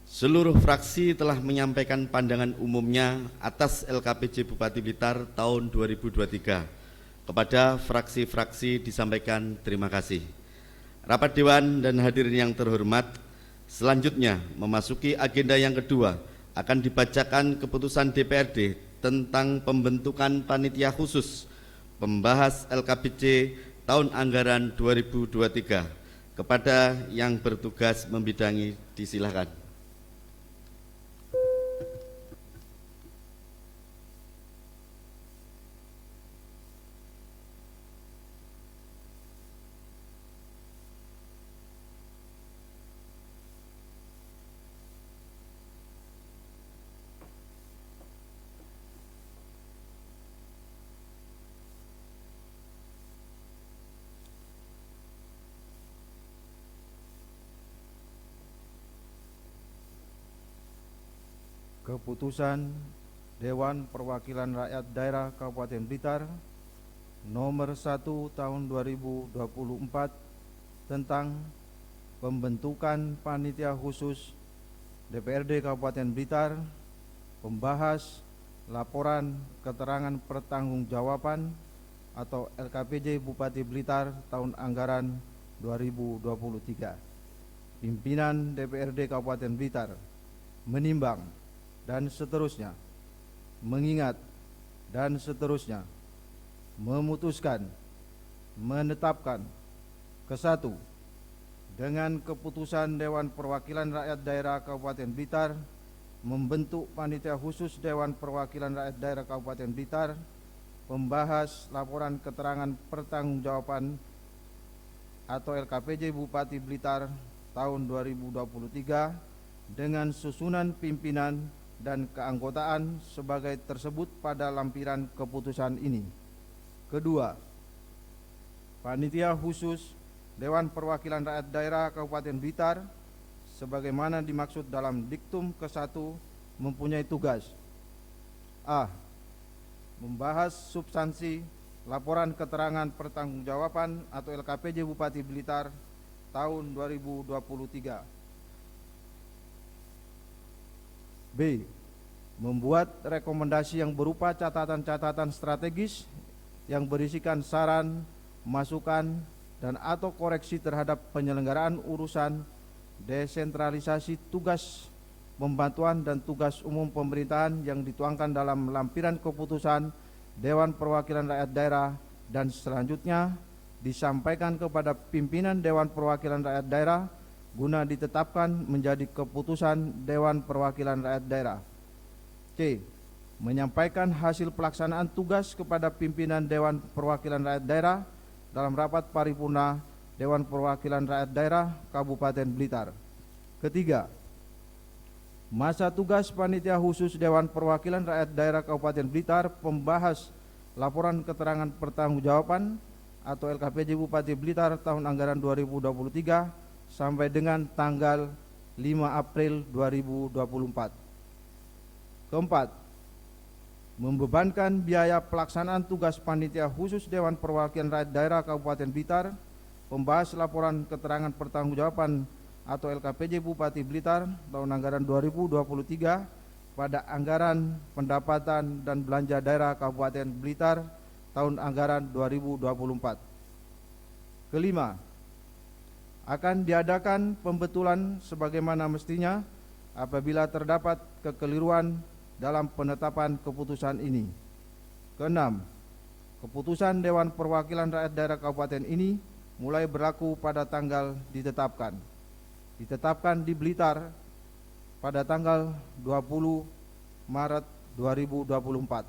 Speaker 2: Seluruh fraksi telah menyampaikan pandangan umumnya atas LKPJ Bupati Blitar tahun 2023. Kepada fraksi-fraksi disampaikan terima kasih. Rapat Dewan dan hadirin yang terhormat, selanjutnya memasuki agenda yang kedua, akan dibacakan keputusan DPRD tentang pembentukan panitia khusus pembahas LKPJ tahun anggaran 2023. Kepada yang bertugas membidangi disilakan.
Speaker 8: Keputusan Dewan Perwakilan Rakyat Daerah Kabupaten Blitar nomor 1 tahun 2024 tentang pembentukan panitia khusus DPRD Kabupaten Blitar pembahas laporan keterangan pertanggungjawaban atau LKPJ Bupati Blitar tahun anggaran 2023. Pimpinan DPRD Kabupaten Blitar menimbang dan seterusnya, mengingat dan seterusnya, memutuskan, menetapkan kesatu, dengan keputusan Dewan Perwakilan Rakyat Daerah Kabupaten Blitar membentuk panitia khusus Dewan Perwakilan Rakyat Daerah Kabupaten Blitar pembahas laporan keterangan pertanggungjawaban atau LKPJ Bupati Blitar tahun 2023 dengan susunan pimpinan dan keanggotaan sebagai tersebut pada lampiran keputusan ini. Kedua, panitia khusus Dewan Perwakilan Rakyat Daerah Kabupaten Blitar sebagaimana dimaksud dalam diktum ke-1 mempunyai tugas: A. Membahas substansi laporan keterangan pertanggungjawaban atau LKPJ Bupati Blitar tahun 2023. B. Membuat rekomendasi yang berupa catatan-catatan strategis yang berisikan saran, masukan, dan atau koreksi terhadap penyelenggaraan urusan desentralisasi tugas pembantuan dan tugas umum pemerintahan yang dituangkan dalam lampiran keputusan Dewan Perwakilan Rakyat Daerah dan selanjutnya disampaikan kepada pimpinan Dewan Perwakilan Rakyat Daerah guna ditetapkan menjadi keputusan Dewan Perwakilan Rakyat Daerah. C. Menyampaikan hasil pelaksanaan tugas kepada pimpinan Dewan Perwakilan Rakyat Daerah dalam rapat paripurna Dewan Perwakilan Rakyat Daerah Kabupaten Blitar. Ketiga, masa tugas Panitia Khusus Dewan Perwakilan Rakyat Daerah Kabupaten Blitar pembahas laporan keterangan pertanggungjawaban atau LKPJ Bupati Blitar tahun anggaran 2023 sampai dengan tanggal 5 April 2024. Keempat, membebankan biaya pelaksanaan tugas Panitia Khusus Dewan Perwakilan Rakyat Daerah Kabupaten Blitar pembahas laporan keterangan pertanggungjawaban atau LKPJ Bupati Blitar tahun anggaran 2023 pada anggaran pendapatan dan belanja daerah Kabupaten Blitar tahun anggaran 2024. Kelima, akan diadakan pembetulan sebagaimana mestinya apabila terdapat kekeliruan dalam penetapan keputusan ini. Keenam, keputusan Dewan Perwakilan Rakyat Daerah Kabupaten ini mulai berlaku pada tanggal ditetapkan di Blitar pada tanggal 20 Maret 2024.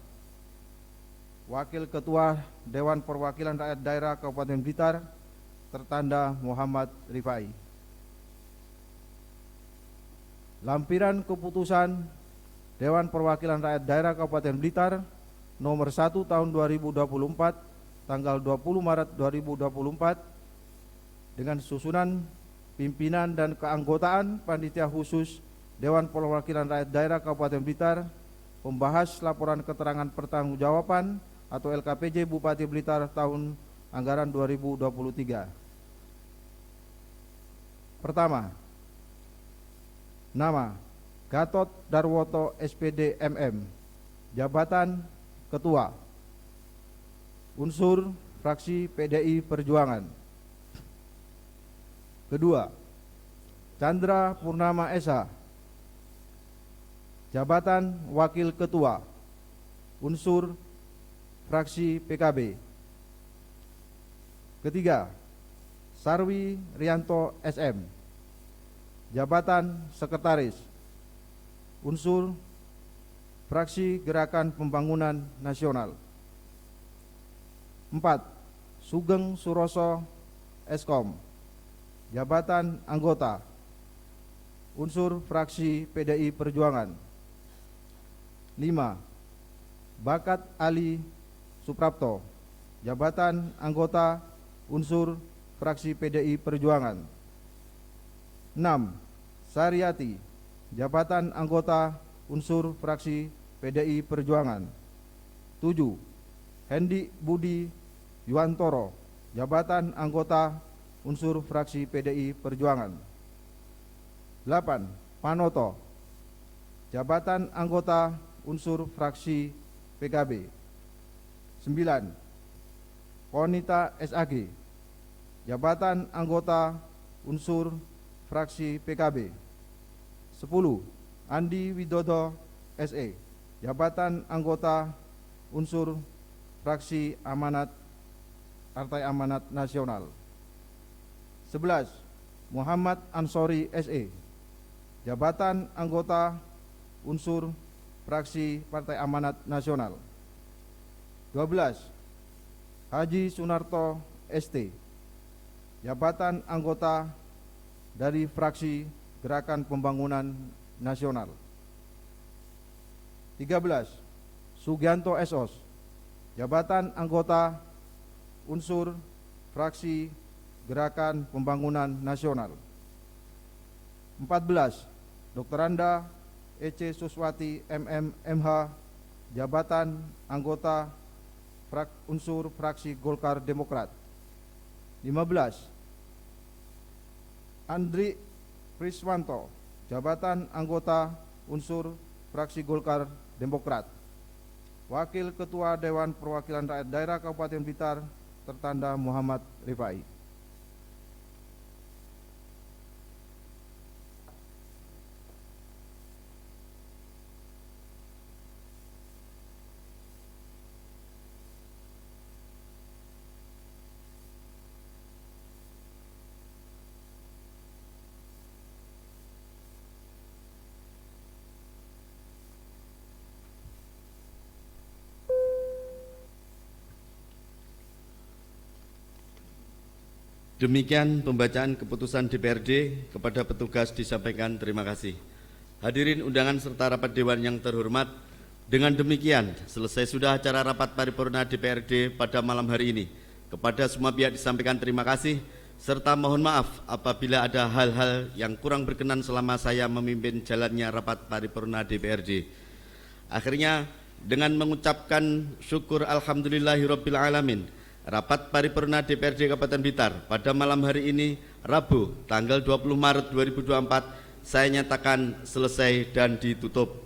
Speaker 8: Wakil Ketua Dewan Perwakilan Rakyat Daerah Kabupaten Blitar tertanda Muhammad Rifai. Lampiran keputusan Dewan Perwakilan Rakyat Daerah Kabupaten Blitar nomor 1 tahun 2024 tanggal 20 Maret 2024 dengan susunan pimpinan dan keanggotaan Panitia Khusus Dewan Perwakilan Rakyat Daerah Kabupaten Blitar membahas laporan keterangan pertanggungjawaban atau LKPJ Bupati Blitar tahun anggaran 2023. Pertama, nama Gatot Darwoto SPD MM, jabatan Ketua, unsur fraksi PDI Perjuangan. Kedua, Chandra Purnama Esa, jabatan Wakil Ketua, unsur fraksi PKB. Ketiga, Sarwi Rianto SM, jabatan Sekretaris, unsur fraksi Gerakan Pembangunan Nasional. 4. Sugeng Suroso Eskom, jabatan anggota, unsur fraksi PDI Perjuangan. 5. Bakat Ali Suprapto, jabatan anggota, unsur fraksi PDI Perjuangan. 6. Sariati, jabatan anggota, unsur fraksi PDI Perjuangan. 7. Hendi Budi Yuwantoro, jabatan anggota, unsur fraksi PDI Perjuangan. 8. Panoto, jabatan anggota, unsur fraksi PKB. 9. Konita SAG, jabatan anggota, unsur fraksi PKB. 10. Andi Widodo SE, jabatan anggota, unsur fraksi Partai Amanat Nasional. 11. Muhammad Ansori SE, jabatan anggota, unsur fraksi Partai Amanat Nasional. 12. Haji Sunarto ST, jabatan anggota dari fraksi Gerakan Pembangunan Nasional. 13. Sugianto SOS, jabatan anggota, unsur fraksi Gerakan Pembangunan Nasional. 14. Dr. Anda EC Suswati MM MH, jabatan anggota unsur fraksi Golkar Demokrat. 15. Andri Priswanto, jabatan anggota, unsur fraksi Golkar Demokrat. Wakil Ketua Dewan Perwakilan Rakyat Daerah Kabupaten Blitar tertanda Muhammad Rifai.
Speaker 2: Demikian pembacaan keputusan DPRD. Kepada petugas disampaikan terima kasih. Hadirin undangan serta rapat Dewan yang terhormat, dengan demikian selesai sudah acara rapat paripurna DPRD pada malam hari ini. Kepada semua pihak disampaikan terima kasih, serta mohon maaf apabila ada hal-hal yang kurang berkenan selama saya memimpin jalannya rapat paripurna DPRD. Akhirnya, dengan mengucapkan syukur alhamdulillahirabbil alamin, rapat paripurna DPRD Kabupaten Blitar pada malam hari ini, Rabu, tanggal 20 Maret 2024, saya nyatakan selesai dan ditutup.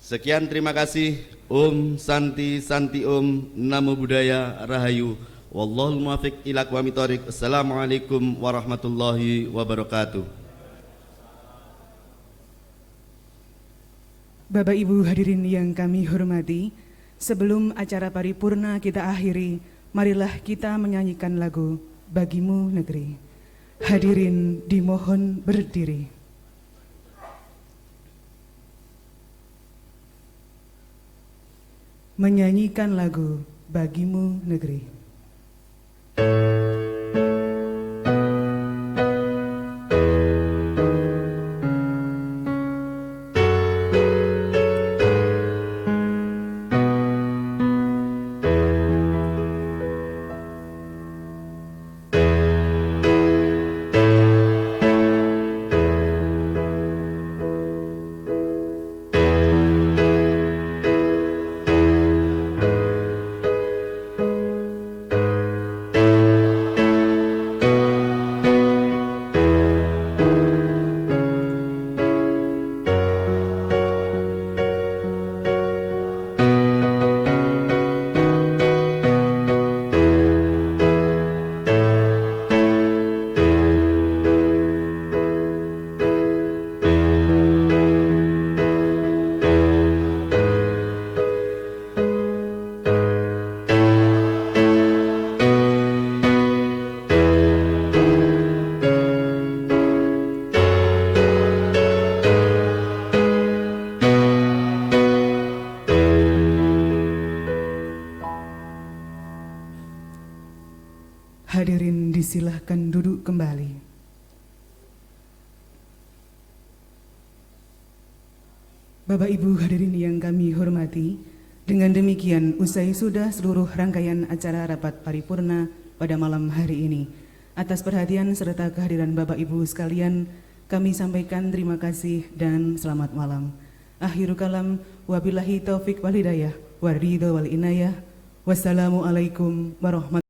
Speaker 2: Sekian, terima kasih. Om Santi Santi Om, Namo Buddhaya, Rahayu. Wallahul muwaffiq ila aqwamit thoriq. Assalamualaikum warahmatullahi wabarakatuh.
Speaker 1: Bapak Ibu hadirin yang kami hormati, sebelum acara paripurna kita akhiri, marilah kita menyanyikan lagu Bagimu Negeri. Hadirin dimohon berdiri. Menyanyikan lagu Bagimu Negeri. Hadirin disilahkan duduk kembali. Bapak Ibu hadirin yang kami hormati, dengan demikian usai sudah seluruh rangkaian acara rapat paripurna pada malam hari ini. Atas perhatian serta kehadiran Bapak Ibu sekalian, kami sampaikan terima kasih dan selamat malam. Akhirul kalam, wabillahi taufik wal hidayah, waridho wal inayah. Wassalamualaikum warahmatullahi wabarakatuh.